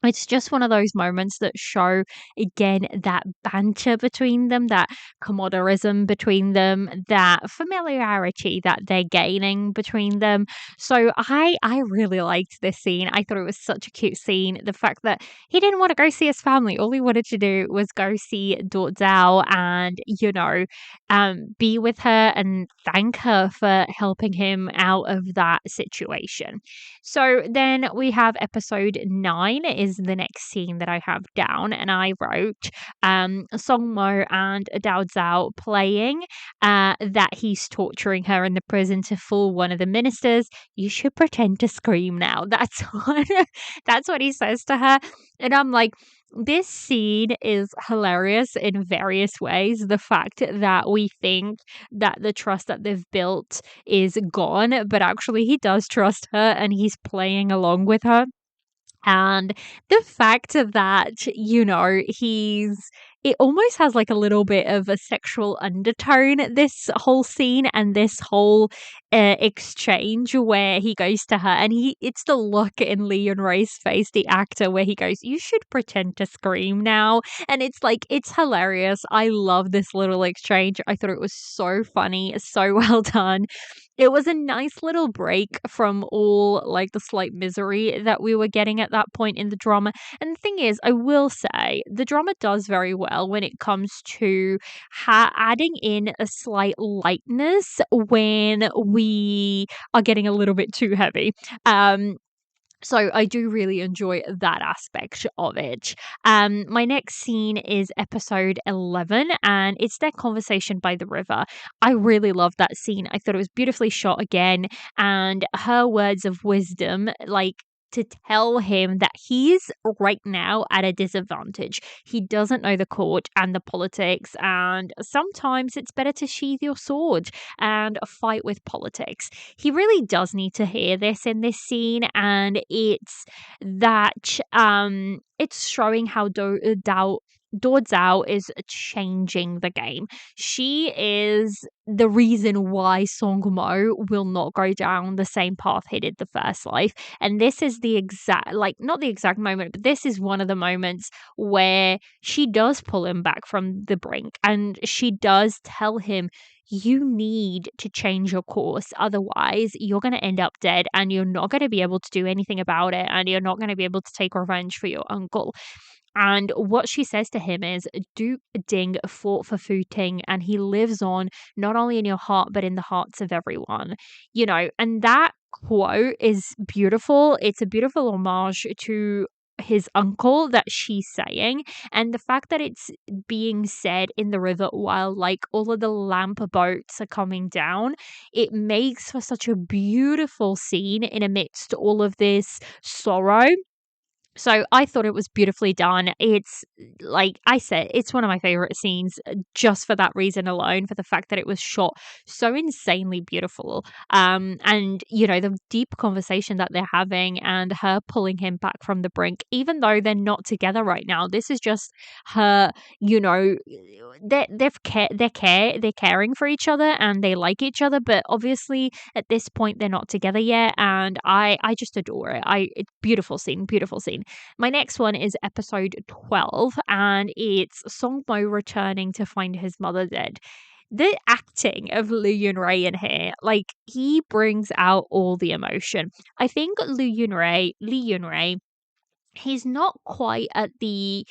It's just one of those moments that show again that banter between them, that camaraderism between them, that familiarity that they're gaining between them. So I really liked this scene. I thought it was such a cute scene. The fact that he didn't want to go see his family, all he wanted to do was go see Dort Zhao and be with her and thank her for helping him out of that situation. So then we have episode 9 is the next scene that I have down, and I wrote Song Mo and Dao Zhao playing that he's torturing her in the prison to fool one of the ministers. "You should pretend to scream now." That's what that's what he says to her. And I'm like, this scene is hilarious in various ways. The fact that we think that the trust that they've built is gone, but actually he does trust her and he's playing along with her. And the fact that, it almost has like a little bit of a sexual undertone, this whole scene and this whole exchange where he goes to her and it's the look in Leon Ray's face, the actor, where he goes, "You should pretend to scream now." And it's like, it's hilarious. I love this little exchange. I thought it was so funny, so well done. It was a nice little break from all like the slight misery that we were getting at that point in the drama. And the thing is, I will say the drama does very well when it comes to adding in a slight lightness when we are getting a little bit too heavy. So I do really enjoy that aspect of it. My next scene is episode 11, and it's their conversation by the river. I really love that scene. I thought it was beautifully shot again, and her words of wisdom, like, to tell him that he's right now at a disadvantage. He doesn't know the court and the politics, and sometimes it's better to sheathe your sword and fight with politics. He really does need to hear this in this scene, and it's showing how Do Zhao is changing the game. She is the reason why Song Mo will not go down the same path he did the first life. And this is the exact, like, not the exact moment, but this is one of the moments where she does pull him back from the brink and she does tell him, "You need to change your course. Otherwise, you're going to end up dead and you're not going to be able to do anything about it. And you're not going to be able to take revenge for your uncle." And what she says to him is, "Duke Ding fought for Fu Ting and he lives on not only in your heart, but in the hearts of everyone." And that quote is beautiful. It's a beautiful homage to his uncle that she's saying. And the fact that it's being said in the river while like all of the lamp boats are coming down, it makes for such a beautiful scene in amidst all of this sorrow. So I thought it was beautifully done. It's like I said, it's one of my favorite scenes just for that reason alone, for the fact that it was shot so insanely beautiful. And the deep conversation that they're having and her pulling him back from the brink, even though they're not together right now. This is just her, they're caring for each other and they like each other, but obviously at this point they're not together yet. And I just adore it. It's beautiful scene, beautiful scene. My next one is episode 12, and it's Songmo returning to find his mother dead. The acting of Lee Yun-rae in here, like, he brings out all the emotion. I think Lee Yun-rae, he's not quite at the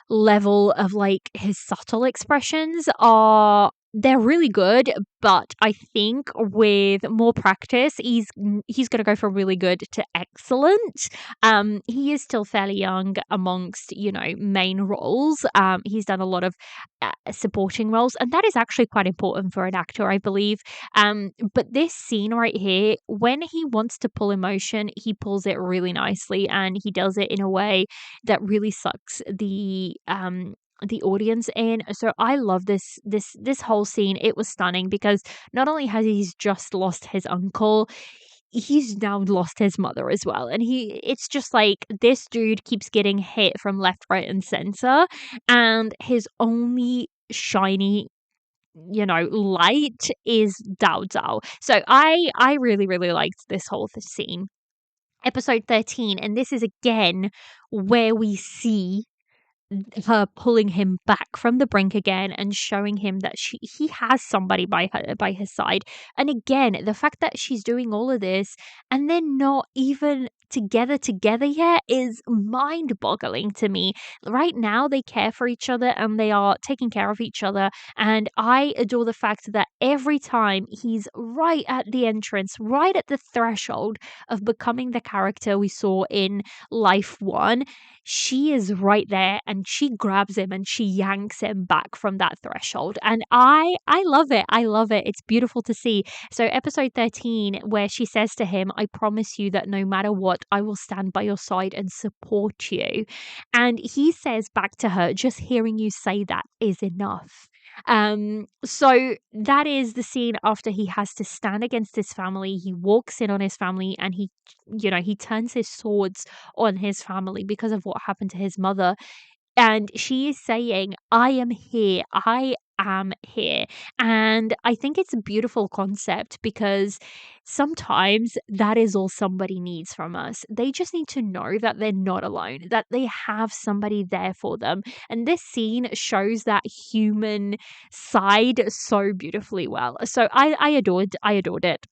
level of like his subtle expressions are they're really good, but I think with more practice he's going to go from really good to excellent. He is still fairly young amongst, main roles. He's done a lot of supporting roles, and that is actually quite important for an actor, I believe. But this scene right here, when he wants to pull emotion, he pulls it really nicely, and he does it in a way that really sucks the audience in. So I love this whole scene. It was stunning because not only has he's just lost his uncle, he's now lost his mother as well. And it's just like this dude keeps getting hit from left, right, and center, and his only shiny light is Dao Dao. So I really, really liked this whole scene. Episode 13, and this is again where we see her pulling him back from the brink again and showing him that he has somebody by his side. And again, the fact that she's doing all of this and they're not even together yet is mind-boggling to me. Right now they care for each other and they are taking care of each other, and I adore the fact that every time he's right at the entrance, right at the threshold of becoming the character we saw in Life 1, she is right there and she grabs him and she yanks him back from that threshold. And I love it. I love it. It's beautiful to see. So episode 13, where she says to him, I promise you that no matter what, I will stand by your side and support you. And he says back to her, just hearing you say that is enough. So that is the scene after he has to stand against his family. He walks in on his family and he turns his swords on his family because of what happened to his mother. And she is saying, I am here. I am here. And I think it's a beautiful concept because sometimes that is all somebody needs from us. They just need to know that they're not alone, that they have somebody there for them. And this scene shows that human side so beautifully well. So I adored it.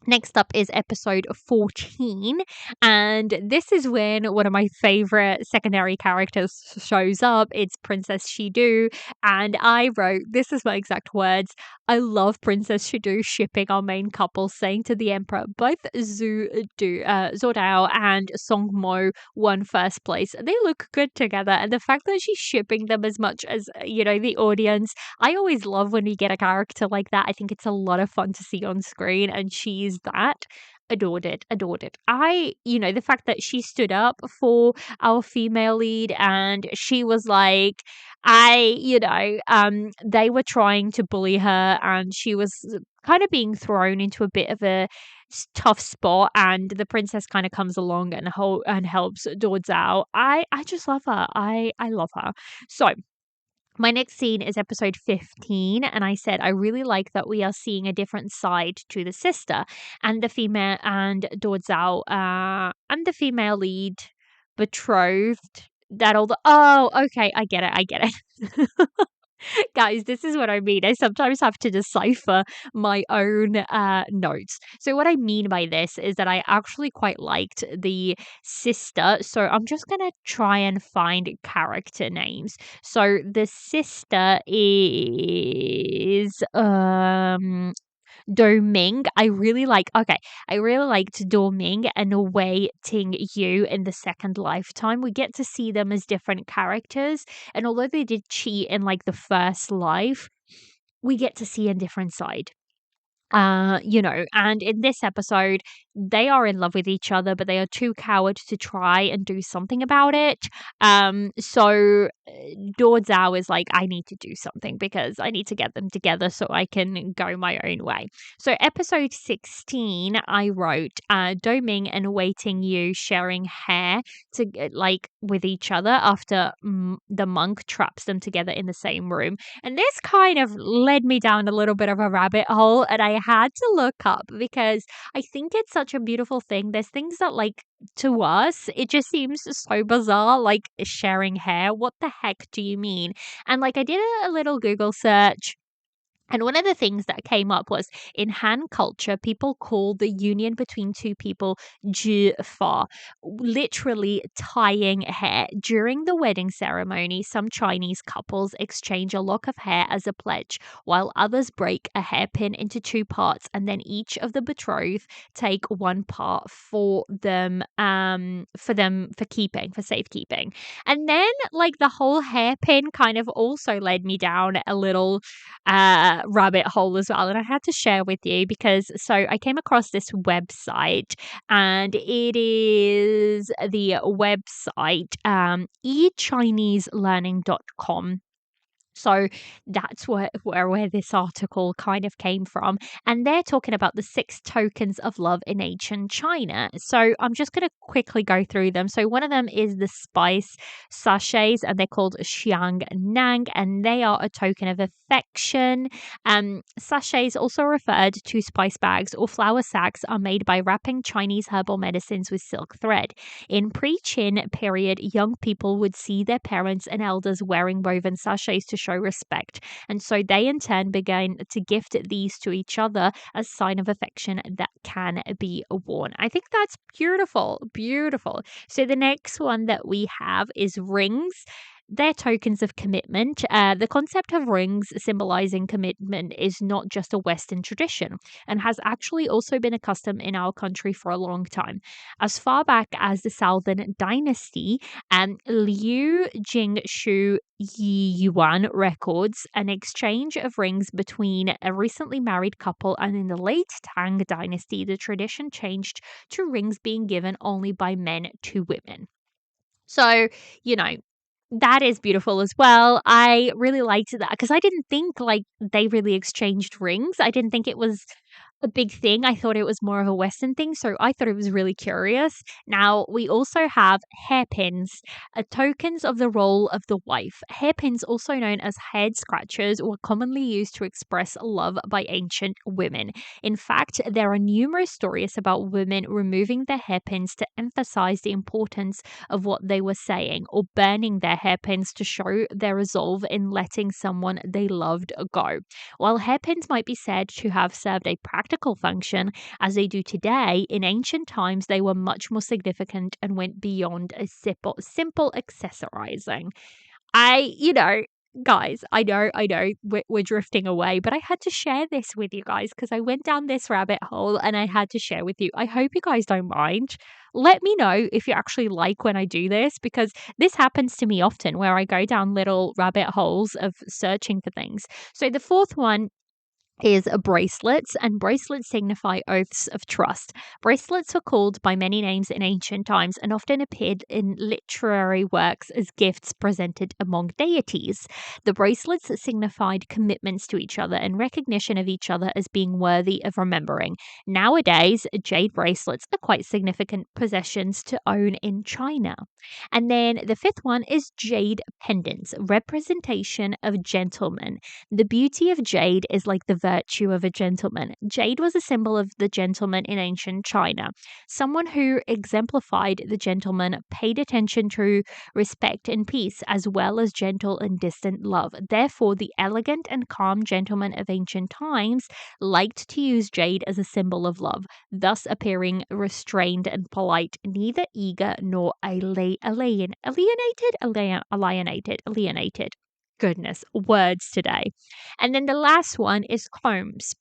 Next up is episode 14, and this is when one of my favorite secondary characters shows up. It's Princess Shidu, and I wrote, this is my exact words, I love Princess Shidu shipping our main couple, saying to the Emperor, both Zordao and Songmo won first place. They look good together, and the fact that she's shipping them as much as, the audience, I always love when we get a character like that. I think it's a lot of fun to see on screen, and she's that. Adored it. The fact that she stood up for our female lead and she was like, they were trying to bully her and she was kind of being thrown into a bit of a tough spot, and the princess kind of comes along and helps Dords out. I just love her. I love her. So my next scene is episode 15, and I said I really like that we are seeing a different side to the sister and the female and Dordzao, and the female lead betrothed. That all the okay, I get it. Guys, this is what I mean. I sometimes have to decipher my own notes. So, what I mean by this is that I actually quite liked the sister. So, I'm just going to try and find character names. So, the sister is Do Ming. I really liked Do Ming and Wei Ting Yu in the second lifetime. We get to see them as different characters, and although they did cheat in like the first life, we get to see a different side. And in this episode, they are in love with each other, but they are too coward to try and do something about it. So Duo Zhao is like, I need to do something because I need to get them together so I can go my own way. So episode 16, I wrote Doming and Waiting You sharing hair to like with each other after the monk traps them together in the same room. And this kind of led me down a little bit of a rabbit hole, and I had to look up because I think it's such a beautiful thing. There's things that like to us, it just seems so bizarre, like sharing hair. What the heck do you mean? And like, I did a little Google search, and one of the things that came up was in Han culture, people call the union between two people fa, literally tying hair. During the wedding ceremony, some Chinese couples exchange a lock of hair as a pledge, while others break a hairpin into two parts, and then each of the betrothed take one part for keeping, for safekeeping. And then like the whole hairpin kind of also led me down a little rabbit hole as well. And I had to share with you because so I came across this website, and it is the website echineselearning.com. So that's where this article kind of came from. And they're talking about the 6 tokens of love in ancient China. So I'm just going to quickly go through them. So one of them is the spice sachets, and they're called Xiang Nang, and they are a token of affection. Sachets, also referred to spice bags or flour sacks, are made by wrapping Chinese herbal medicines with silk thread. In pre-Qin period, young people would see their parents and elders wearing woven sachets to show respect, and so they in turn began to gift these to each other as sign of affection that can be worn. I think that's beautiful, beautiful. So the next one that we have is rings. They're tokens of commitment. The concept of rings symbolizing commitment is not just a Western tradition and has actually also been a custom in our country for a long time. As far back as the Southern Dynasty, Liu Jingshu Yi Yuan records an exchange of rings between a recently married couple, and in the late Tang Dynasty, the tradition changed to rings being given only by men to women. So, you know, that is beautiful as well. I really liked that because I didn't think like they really exchanged rings. I didn't think it was a big thing. I thought it was more of a Western thing. So I thought it was really curious. Now, we also have hairpins, tokens of the role of the wife. Hairpins, also known as head scratchers, were commonly used to express love by ancient women. In fact, there are numerous stories about women removing their hairpins to emphasize the importance of what they were saying, or burning their hairpins to show their resolve in letting someone they loved go. While hairpins might be said to have served a practical function, as they do today, in ancient times they were much more significant and went beyond a simple accessorizing. Guys, I know, we're drifting away, but I had to share this with you guys because I went down this rabbit hole and I had to share with you. I hope you guys don't mind. Let me know if you actually like when I do this, because this happens to me often where I go down little rabbit holes of searching for things. So the fourth one is bracelets, and bracelets signify oaths of trust. Bracelets were called by many names in ancient times and often appeared in literary works as gifts presented among deities. The bracelets signified commitments to each other and recognition of each other as being worthy of remembering. Nowadays, jade bracelets are quite significant possessions to own in China. And then the fifth one is jade pendants, representation of gentlemen. The beauty of jade is like the virtue of a gentleman. Jade was a symbol of the gentleman in ancient China. Someone who exemplified the gentleman, paid attention to respect and peace, as well as gentle and distant love. Therefore, the elegant and calm gentlemen of ancient times liked to use jade as a symbol of love, thus appearing restrained and polite, neither eager nor alienated. Goodness, words today. And then the last one is combs.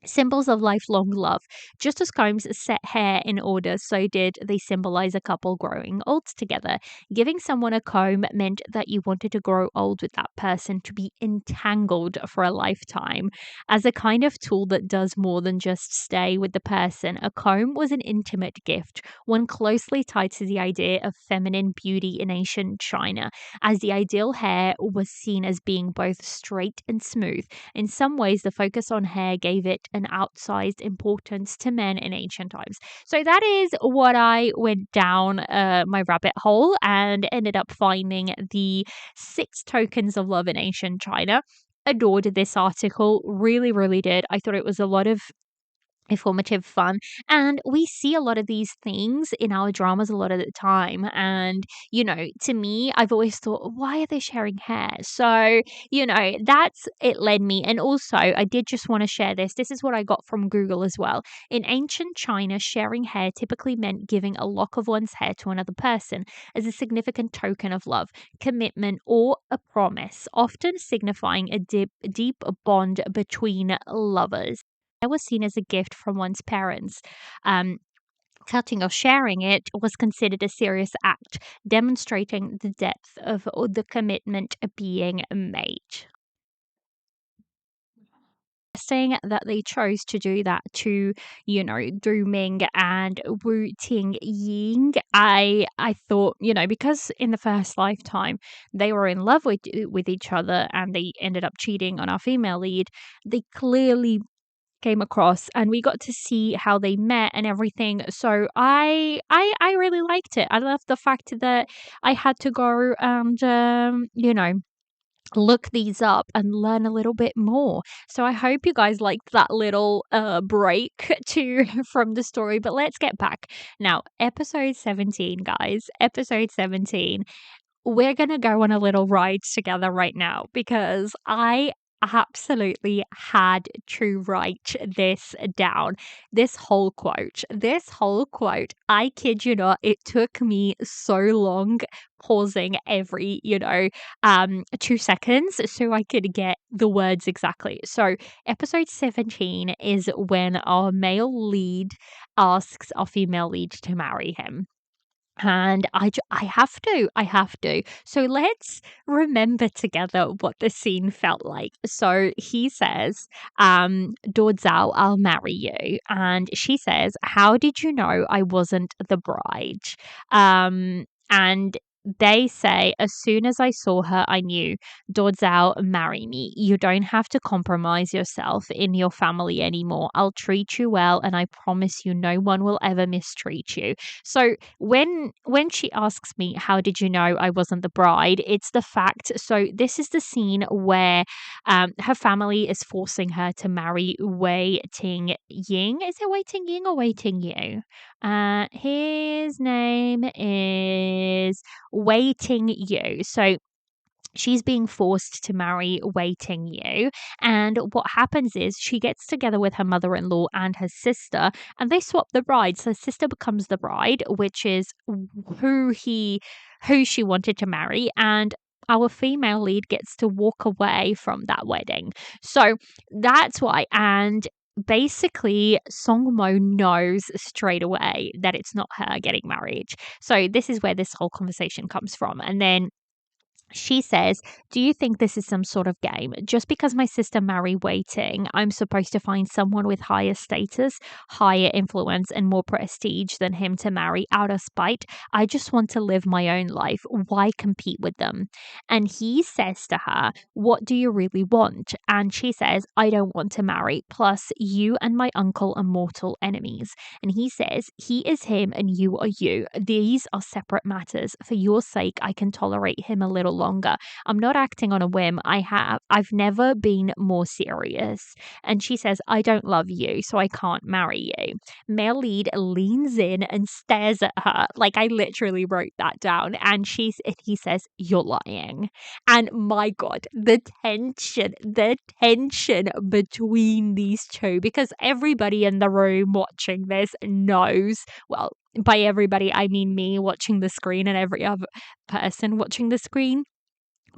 Symbols of lifelong love. Just as combs set hair in order, so did they symbolize a couple growing old together. Giving someone a comb meant that you wanted to grow old with that person, to be entangled for a lifetime. As a kind of tool that does more than just stay with the person, a comb was an intimate gift, one closely tied to the idea of feminine beauty in ancient China, as the ideal hair was seen as being both straight and smooth. In some ways, the focus on hair gave it an outsized importance to men in ancient times. So that is what I went down my rabbit hole and ended up finding the 6 tokens of love in ancient China. Adored this article, really, really did. I thought it was a lot of informative, fun. And we see a lot of these things in our dramas a lot of the time. And, to me, I've always thought, why are they sharing hair? So, that's it led me. And also, I did just want to share this. This is what I got from Google as well. In ancient China, sharing hair typically meant giving a lock of one's hair to another person as a significant token of love, commitment, or a promise, often signifying a deep bond between lovers. It was seen as a gift from one's parents. Um, Cutting or sharing it was considered a serious act, demonstrating the depth of the commitment being made. Saying that they chose to do that to, do Ming and Wu Ting Ying, I thought, because in the first lifetime they were in love with each other and they ended up cheating on our female lead, they clearly came across and we got to see how they met and everything. So I really liked it. I loved the fact that I had to go and look these up and learn a little bit more. So I hope you guys liked that little break to from the story. But let's get back. Now, episode 17, guys. Episode 17, we're going to go on a little ride together right now because I absolutely had to write this down. This whole quote, I kid you not, it took me so long pausing every, 2 seconds so I could get the words exactly. So, episode 17 is when our male lead asks our female lead to marry him. And I have to. So let's remember together what the scene felt like. So he says, Dordzao, I'll marry you. And she says, how did you know I wasn't the bride? And they say, as soon as I saw her, I knew. Dordzao, marry me. You don't have to compromise yourself in your family anymore. I'll treat you well, and I promise you no one will ever mistreat you. So when she asks me, how did you know I wasn't the bride, it's the fact. So this is the scene where her family is forcing her to marry Wei Ting Ying. Is it Wei Ting Ying or Wei Ting Yu? His name is Wei Ting Yu. So she's being forced to marry Wei Ting Yu. And what happens is she gets together with her mother in law and her sister, and they swap the brides. Her sister becomes the bride, which is who she wanted to marry, and our female lead gets to walk away from that wedding. So that's why. And basically, Songmo knows straight away that it's not her getting married. So this is where this whole conversation comes from. And then she says, do you think this is some sort of game? Just because my sister married waiting, I'm supposed to find someone with higher status, higher influence, and more prestige than him to marry out of spite? I just want to live my own life. Why compete with them? And he says to her, what do you really want? And she says, I don't want to marry. Plus, you and my uncle are mortal enemies. And he says, he is him and you are you. These are separate matters. For your sake, I can tolerate him a little longer. I'm not acting on a whim. I've never been more serious. And she says, I don't love you, so I can't marry you. Male lead leans in and stares at her. Like, I literally wrote that down. And he says, you're lying. And my God, the tension between these two, because everybody in the room watching this knows, well, by everybody, I mean me watching the screen and every other person watching the screen.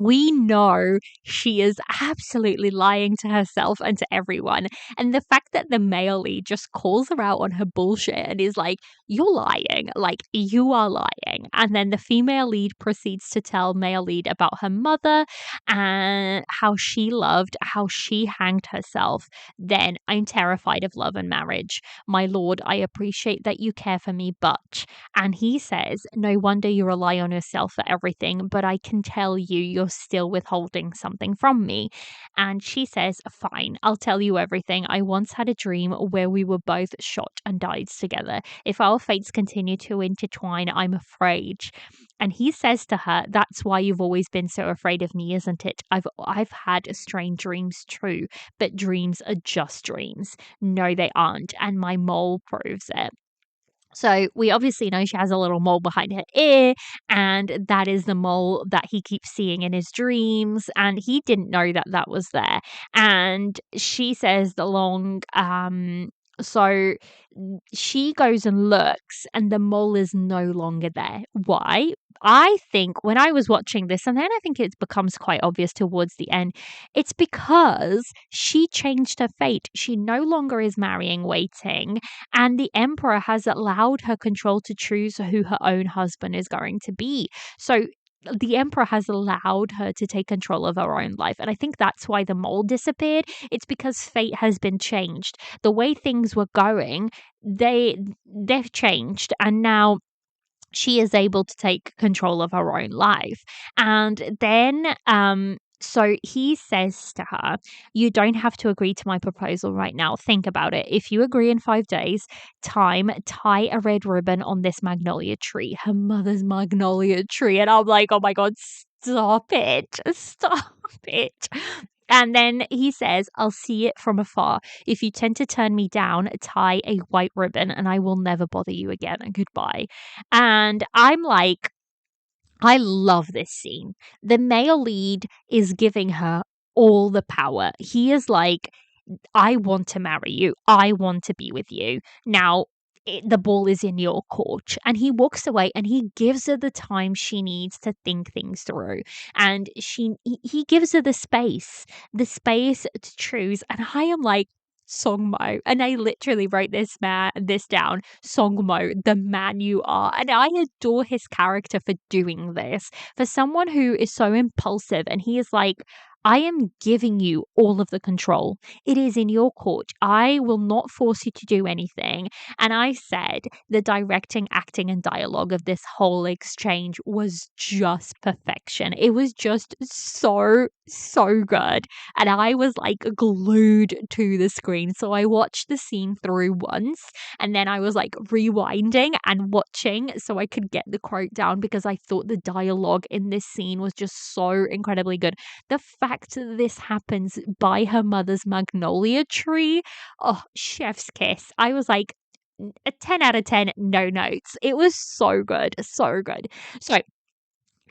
We know she is absolutely lying to herself and to everyone. And the fact that the male lead just calls her out on her bullshit and is like, you're lying, like, you are lying. And then the female lead proceeds to tell male lead about her mother and how she hanged herself. Then I'm terrified of love and marriage. My lord, I appreciate that you care for me, but. And he says, no wonder you rely on yourself for everything, but I can tell you, you're you're still withholding something from me. And she says, fine, I'll tell you everything. I once had a dream where we were both shot and died together. If our fates continue to intertwine, I'm afraid. And he says to her, that's why you've always been so afraid of me, isn't it? I've had strange dreams too, but dreams are just dreams. No, they aren't. And my mole proves it. So we obviously know she has a little mole behind her ear, and that is the mole that he keeps seeing in his dreams. And he didn't know that that was there. And she says so she goes and looks, and the mole is no longer there. Why? I think when I was watching this, and then I think it becomes quite obvious towards the end, it's because she changed her fate. She no longer is marrying Waiting, and the emperor has allowed her control to choose who her own husband is going to be. So the emperor has allowed her to take control of her own life. And I think that's why the mole disappeared. It's because fate has been changed. The way things were going, they've changed. And now she is able to take control of her own life. And then so he says to her, you don't have to agree to my proposal right now. Think about it. If you agree in 5 days time, tie a red ribbon on this magnolia tree, her mother's magnolia tree. And I'm like, oh my god, stop it, stop it. And then he says, I'll see it from afar. If you tend to turn me down, tie a white ribbon and I will never bother you again. Goodbye. And I'm like, I love this scene. The male lead is giving her all the power. He is like, I want to marry you. I want to be with you. Now, the ball is in your court. And he walks away and he gives her the time she needs to think things through. And he gives her the space to choose. And I am like, Songmo. And I literally wrote this down. Songmo, the man you are. And I adore his character for doing this. For someone who is so impulsive, and he is like, I am giving you all of the control. It is in your court. I will not force you to do anything. And I said the directing, acting, and dialogue of this whole exchange was just perfection. It was just so, so good. And I was like glued to the screen. So I watched the scene through once, and then I was like rewinding and watching so I could get the quote down, because I thought the dialogue in this scene was just so incredibly good. The fact that this happens by her mother's magnolia tree, oh, chef's kiss. I was like, a 10 out of 10, no notes. It was so good, so good. So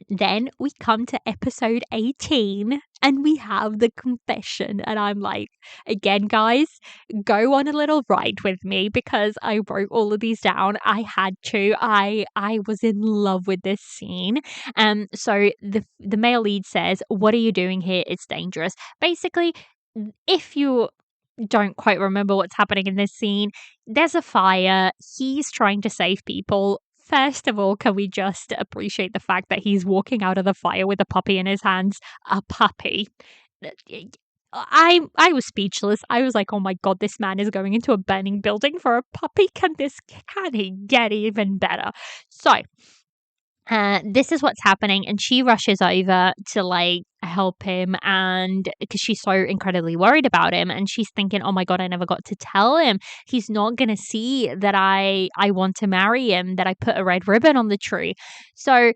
then we come to episode 18 and we have the confession. And I'm like, again, guys, go on a little ride with me, because I wrote all of these down. I had to. I was in love with this scene. So the male lead says, what are you doing here? It's dangerous. Basically, if you don't quite remember what's happening in this scene, there's a fire. He's trying to save people. First of all, can we just appreciate the fact that he's walking out of the fire with a puppy in his hands? A puppy. I was speechless. I was like, oh my god, this man is going into a burning building for a puppy. Can he get even better? So this is what's happening, and she rushes over to like help him, and because she's so incredibly worried about him, and she's thinking, oh my god, I never got to tell him. He's not gonna see that I want to marry him, that I put a red ribbon on the tree. So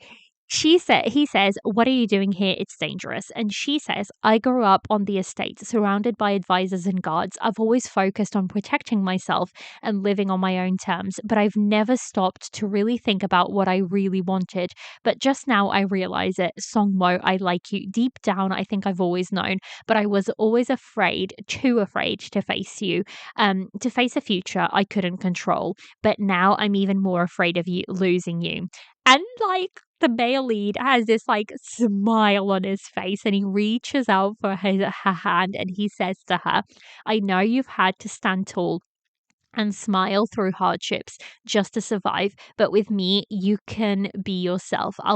he says, what are you doing here? It's dangerous. And she says, I grew up on the estate, surrounded by advisors and guards. I've always focused on protecting myself and living on my own terms, but I've never stopped to really think about what I really wanted. But just now I realize it. Songmo, I like you. Deep down, I think I've always known, but I was always afraid, too afraid to face you, to face a future I couldn't control. But now I'm even more afraid of you losing you. And like, the male lead has this like smile on his face, and he reaches out for her hand and he says to her, I know you've had to stand tall and smile through hardships just to survive, but with me you can be yourself. And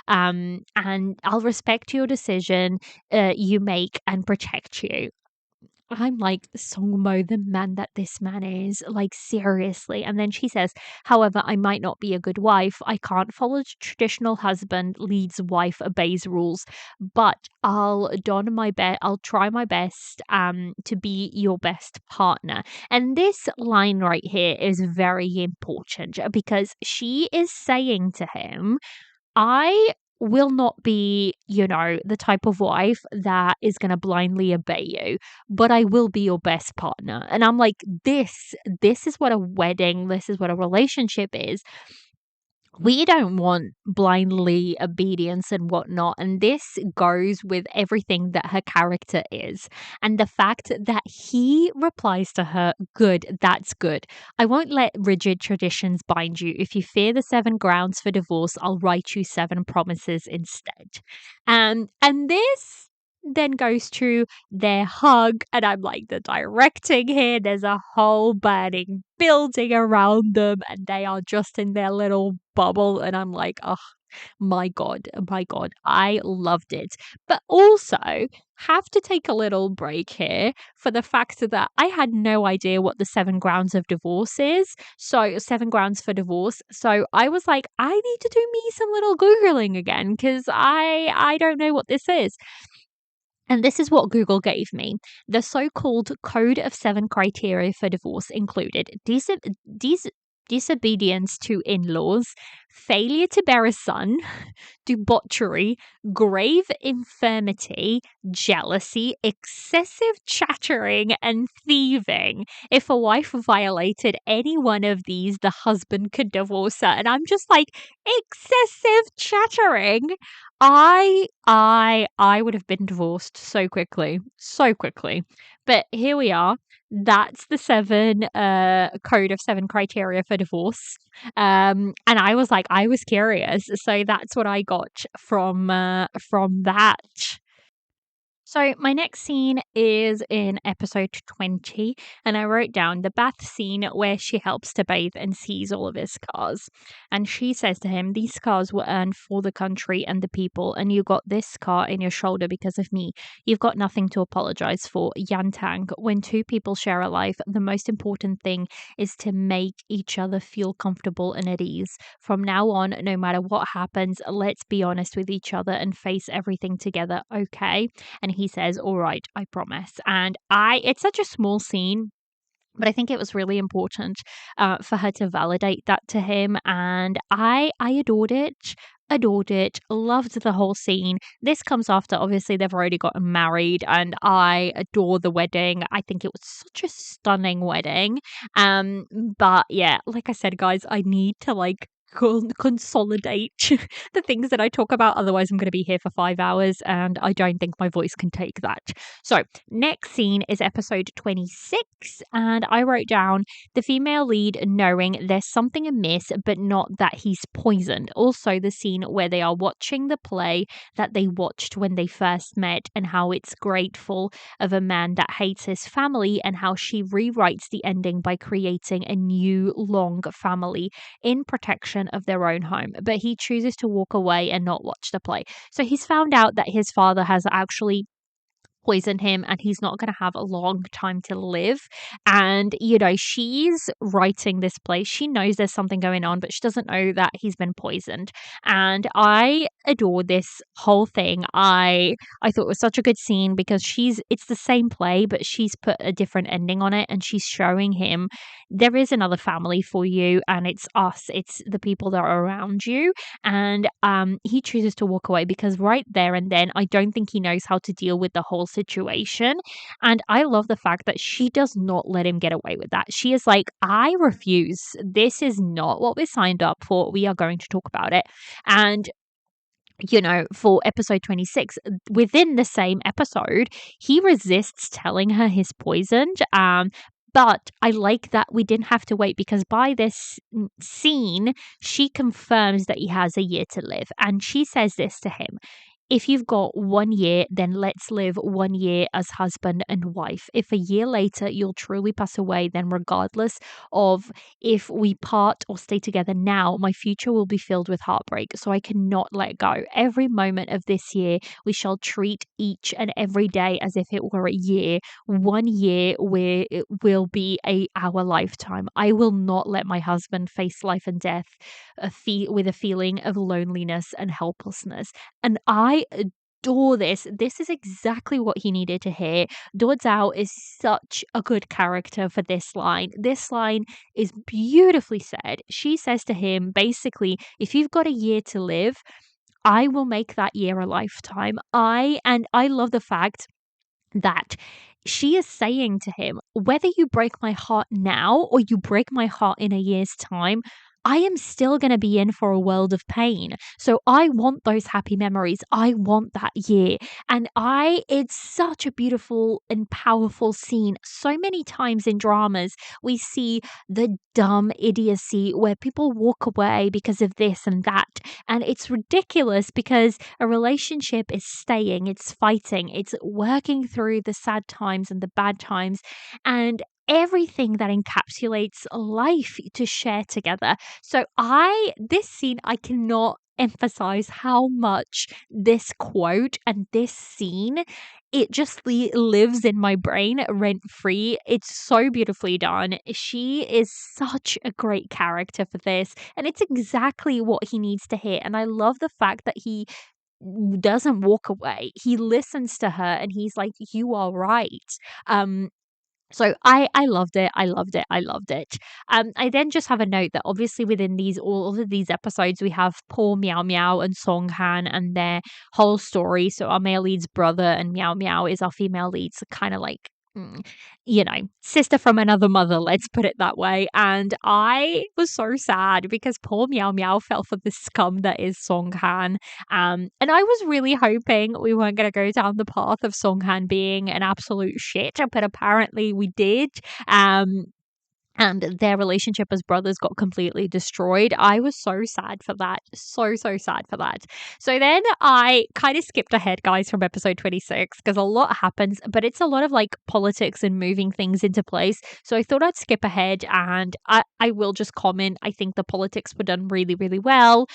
I'll respect your decision you make and protect you. I'm like, Songmo, the man that this man is, like, seriously. And then she says, however, I might not be a good wife. I can't follow the traditional husband leads wife obeys rules, but I'll try my best to be your best partner. And this line right here is very important because she is saying to him, I will not be, the type of wife that is going to blindly obey you, but I will be your best partner. And I'm like, this is what a wedding, this is what a relationship is. We don't want blindly obedience and whatnot. And this goes with everything that her character is. And the fact that he replies to her, good, that's good. I won't let rigid traditions bind you. If you fear the 7 grounds for divorce, I'll write you 7 promises instead. And this then goes to their hug, and I'm like, the directing here, there's a whole burning building around them, and they are just in their little bubble, and I'm like, oh my god, I loved it. But also have to take a little break here for the fact that I had no idea what the 7 grounds of divorce is. So 7 grounds for divorce. So I was like, I need to do me some little googling again because I don't know what this is. And this is what Google gave me. The so called Code of 7 Criteria for Divorce included disobedience to in laws, failure to bear a son, debauchery, grave infirmity, jealousy, excessive chattering, and thieving. If a wife violated any one of these, the husband could divorce her. And I'm just like, excessive chattering. I would have been divorced so quickly, so quickly. But here we are. That's the 7 code of 7 criteria for divorce. And I was like, I was curious, so that's what I got from that. So my next scene is in episode 20, and I wrote down the bath scene where she helps to bathe and sees all of his scars. And she says to him, these scars were earned for the country and the people, and you got this scar in your shoulder because of me. You've got nothing to apologize for. Yantang, when 2 people share a life, the most important thing is to make each other feel comfortable and at ease. From now on, no matter what happens, let's be honest with each other and face everything together, okay? And he says, all right, I promise. And it's such a small scene, but I think it was really important for her to validate that to him. And I adored it. Adored it, loved the whole scene. This comes after obviously they've already gotten married, and I adore the wedding. I think it was such a stunning wedding. But yeah, like I said, guys, I need to consolidate the things that I talk about. Otherwise, I'm going to be here for 5 hours, and I don't think my voice can take that. So, next scene is episode 26, and I wrote down the female lead knowing there's something amiss, but not that he's poisoned. Also, the scene where they are watching the play that they watched when they first met, and how it's grateful of a man that hates his family, and how she rewrites the ending by creating a new long family in protection of their own home. But he chooses to walk away and not watch the play. So he's found out that his father has actually poison him and he's not going to have a long time to live. And she's writing this play, she knows there's something going on, but she doesn't know that he's been poisoned. And I adore this whole thing. I thought it was such a good scene because it's the same play, but she's put a different ending on it, and she's showing him there is another family for you, and it's us, it's the people that are around you. And he chooses to walk away because right there and then I don't think he knows how to deal with the whole situation. And I love the fact that she does not let him get away with that. She is like, I refuse. This is not what we signed up for. We are going to talk about it. And for episode 26, within the same episode, he resists telling her he's poisoned. But I like that we didn't have to wait, because by this scene, she confirms that he has a year to live. And she says this to him: if you've got 1 year, then let's live 1 year as husband and wife. If a year later you'll truly pass away, then regardless of if we part or stay together now, my future will be filled with heartbreak. So I cannot let go. Every moment of this year, we shall treat each and every day as if it were a year. 1 year where it will be our lifetime. I will not let my husband face life and death with a feeling of loneliness and helplessness. And I adore this. This is exactly what he needed to hear. Do Zhao is such a good character for this line. This line is beautifully said. She says to him, basically, if you've got a year to live, I will make that year a lifetime. I love the fact that she is saying to him, whether you break my heart now or you break my heart in a year's time, I am still going to be in for a world of pain. So I want those happy memories. I want that year. And it's such a beautiful and powerful scene. So many times in dramas, we see the dumb idiocy where people walk away because of this and that. And it's ridiculous because a relationship is staying, it's fighting, it's working through the sad times and the bad times and everything that encapsulates life to share together. So this scene, I cannot emphasize how much this quote and this scene, it just lives in my brain rent free. It's so beautifully done. She is such a great character for this, and it's exactly what he needs to hear. And I love the fact that he doesn't walk away. He listens to her and he's like, you are right. Um, so I loved it. I loved it. I loved it. I then just have a note that obviously within all of these episodes we have Paul Meow Meow and Song Han and their whole story. So our male lead's brother and Meow Meow is our female lead. So kind of like sister from another mother, let's put it that way. And I was so sad because poor Meow Meow fell for the scum that is Song Han. And I was really hoping we weren't going to go down the path of Song Han being an absolute shit, but apparently we did. And their relationship as brothers got completely destroyed. I was so sad for that. So sad for that. So then I kind of skipped ahead, guys, from episode 26 because a lot happens, but it's a lot of like politics and moving things into place. So I thought I'd skip ahead and I will just comment. I think the politics were done really, really well.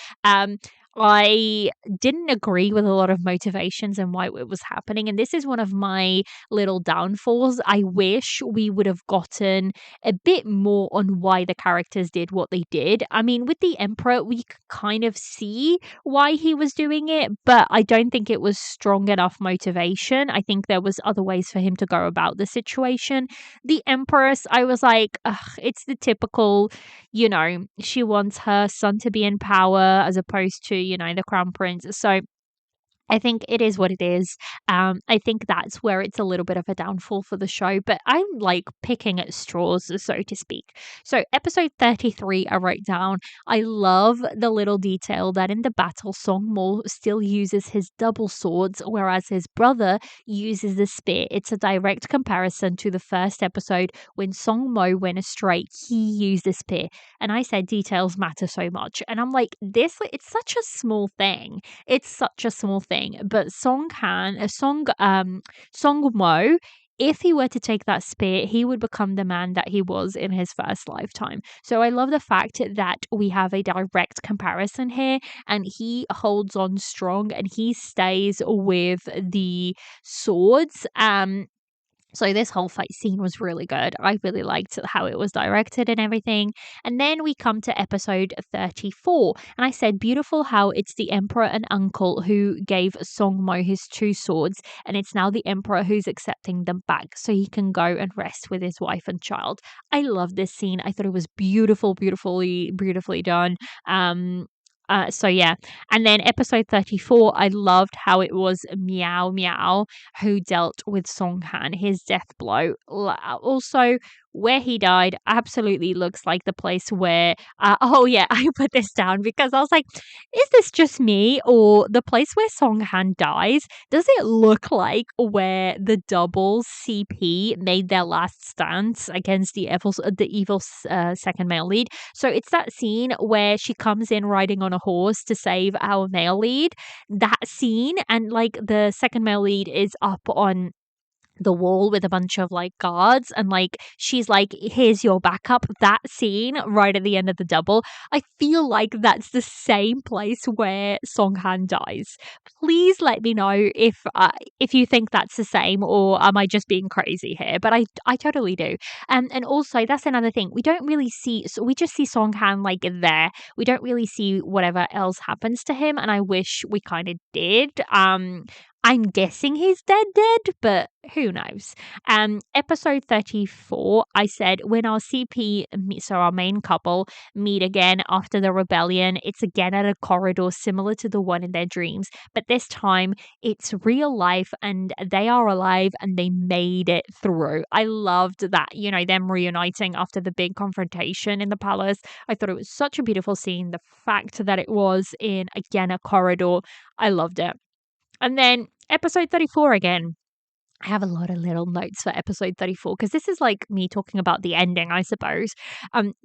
I didn't agree with a lot of motivations and why it was happening. And this is one of my little downfalls. I wish we would have gotten a bit more on why the characters did what they did. I mean, with the Emperor, we could kind of see why he was doing it, but I don't think it was strong enough motivation. I think there was other ways for him to go about the situation. The Empress, I was like, ugh, it's the typical, she wants her son to be in power as opposed to, the crown prince. So I think it is what it is. I think that's where it's a little bit of a downfall for the show, but I'm like picking at straws, so to speak. So, episode 33, I wrote down, I love the little detail that in the battle, Song Mo still uses his double swords, whereas his brother uses the spear. It's a direct comparison to the first episode when Song Mo went astray, he used the spear. And I said details matter so much. And I'm like, it's such a small thing. It's such a small thing. But Song Mo, if he were to take that spear, he would become the man that he was in his first lifetime. So I love the fact that we have a direct comparison here, and he holds on strong and he stays with the swords. So this whole fight scene was really good. I really liked how it was directed and everything. And then we come to episode 34. And I said, beautiful how it's the Emperor and Uncle who gave Song Mo his two swords. And it's now the Emperor who's accepting them back so he can go and rest with his wife and child. I love this scene. I thought it was beautifully done. So yeah. And then episode 34, I loved how it was Meow Meow who dealt with Song Han, his death blow. Also, where he died absolutely looks like the place where, oh yeah, I put this down because I was like, is this just me or the place where Song Han dies? Does it look like where the double CP made their last stance against the evil second male lead? So it's that scene where she comes in riding on a horse to save our male lead. That scene, and like the second male lead is up on the wall with a bunch of like guards, and like she's like, here's your backup. That scene right at the end of the double, I feel like that's the same place where Song Han dies. Please let me know if you think that's the same, or am I just being crazy here? But I totally do. And also that's another thing, we don't really see, so we just see Song Han like there. We don't really see whatever else happens to him, and I wish we kind of did. I'm guessing he's dead, but who knows? Episode 34, I said, when our CP, so our main couple, meet again after the rebellion, it's again at a corridor similar to the one in their dreams, but this time it's real life and they are alive and they made it through. I loved that, them reuniting after the big confrontation in the palace. I thought it was such a beautiful scene. The fact that it was in, again, a corridor, I loved it. And then episode 34 again. I have a lot of little notes for episode 34 because this is like me talking about the ending, I suppose.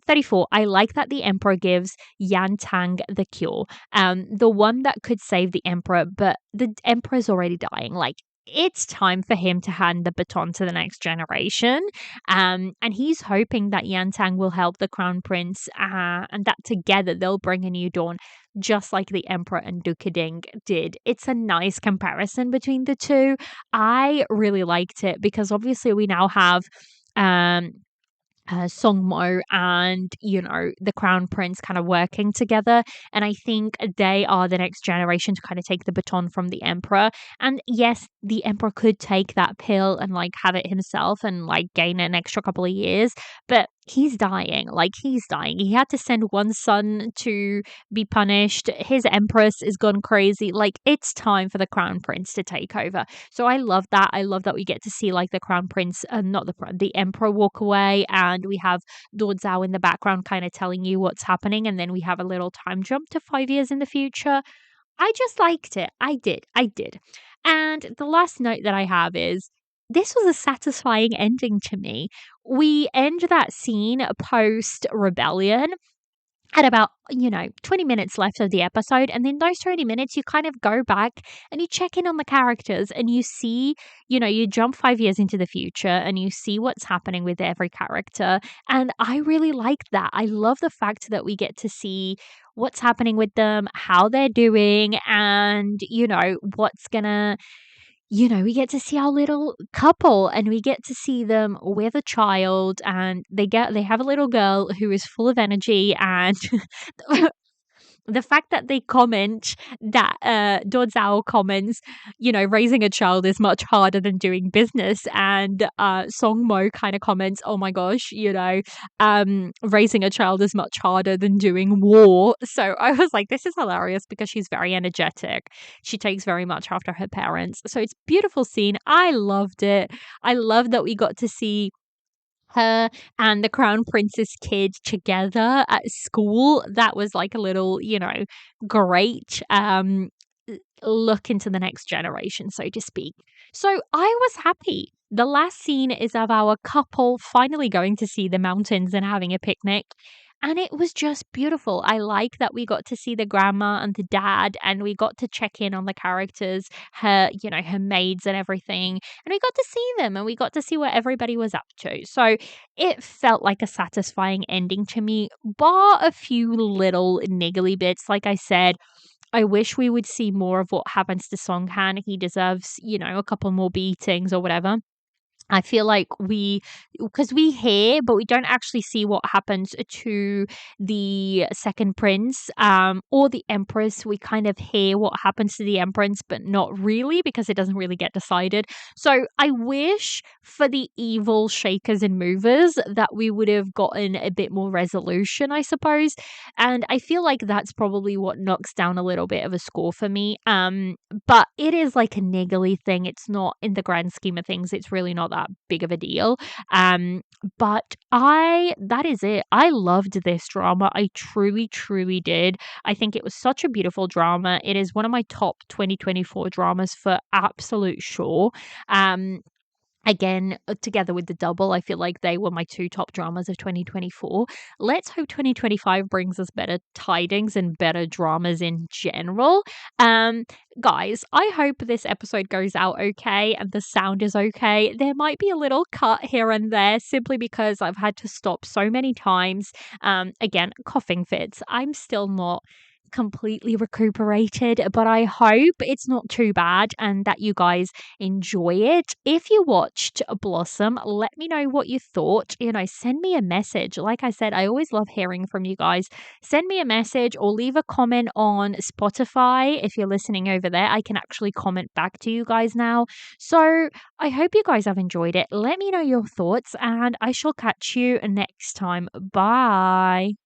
34, I like that the Emperor gives Yan Tang the cure. The one that could save the Emperor, but the Emperor's already dying. Like, it's time for him to hand the baton to the next generation. And he's hoping that Yan Tang will help the Crown Prince, and that together they'll bring a new dawn, just like the Emperor and Dukading did. It's a nice comparison between the two. I really liked it because obviously we now have um Song Mo and the Crown Prince kind of working together, and I think they are the next generation to kind of take the baton from the Emperor. And yes, the Emperor could take that pill and like have it himself and like gain an extra couple of years, but he's dying. He had to send one son to be punished. His Empress is gone crazy. Like, it's time for the Crown Prince to take over. So I love that. I love that we get to see like the Crown Prince, not the Emperor, walk away, and we have Lord Zhao in the background kind of telling you what's happening, and then we have a little time jump to 5 years in the future. I just liked it. I did. And the last note that I have is, this was a satisfying ending to me. We end that scene post rebellion at about 20 minutes left of the episode, and then those 20 minutes you kind of go back and you check in on the characters, and you see, you jump 5 years into the future and you see what's happening with every character, and I really like that. I love the fact that we get to see what's happening with them, how they're doing, and what's gonna, we get to see our little couple, and we get to see them with a child, and they have a little girl who is full of energy, and the fact that they comment that Dodzao comments, raising a child is much harder than doing business, and Song Mo kind of comments, oh my gosh, raising a child is much harder than doing war. So I was like, this is hilarious because she's very energetic. She takes very much after her parents. So it's a beautiful scene. I loved it. I love that we got to see her and the Crown Prince's kid together at school. That was like a little, great look into the next generation, so to speak. So I was happy. The last scene is of our couple finally going to see the mountains and having a picnic. And it was just beautiful. I like that we got to see the grandma and the dad, and we got to check in on the characters, her maids and everything. And we got to see them, and we got to see what everybody was up to. So it felt like a satisfying ending to me, bar a few little niggly bits. Like I said, I wish we would see more of what happens to Song Han. He deserves, a couple more beatings or whatever. I feel like because we hear, but we don't actually see what happens to the second prince, or the empress. We kind of hear what happens to the empress, but not really, because it doesn't really get decided. So I wish for the evil shakers and movers that we would have gotten a bit more resolution, I suppose. And I feel like that's probably what knocks down a little bit of a score for me. But it is like a niggly thing. It's not, in the grand scheme of things, it's really not that big of a deal. But that is it. I loved this drama. I truly, truly did. I think it was such a beautiful drama. It is one of my top 2024 dramas for absolute sure. Um, Again, together with The Double, I feel like they were my two top dramas of 2024. Let's hope 2025 brings us better tidings and better dramas in general. Um, Guys, I hope this episode goes out okay and the sound is okay. There might be a little cut here and there simply because I've had to stop so many times. Again, coughing fits. I'm still not completely recuperated, but I hope it's not too bad and that you guys enjoy it. If you watched Blossom, let me know what you thought. Send me a message. Like I said, I always love hearing from you guys. Send me a message or leave a comment on Spotify. If you're listening over there, I can actually comment back to you guys now. So I hope you guys have enjoyed it. Let me know your thoughts, and I shall catch you next time. Bye.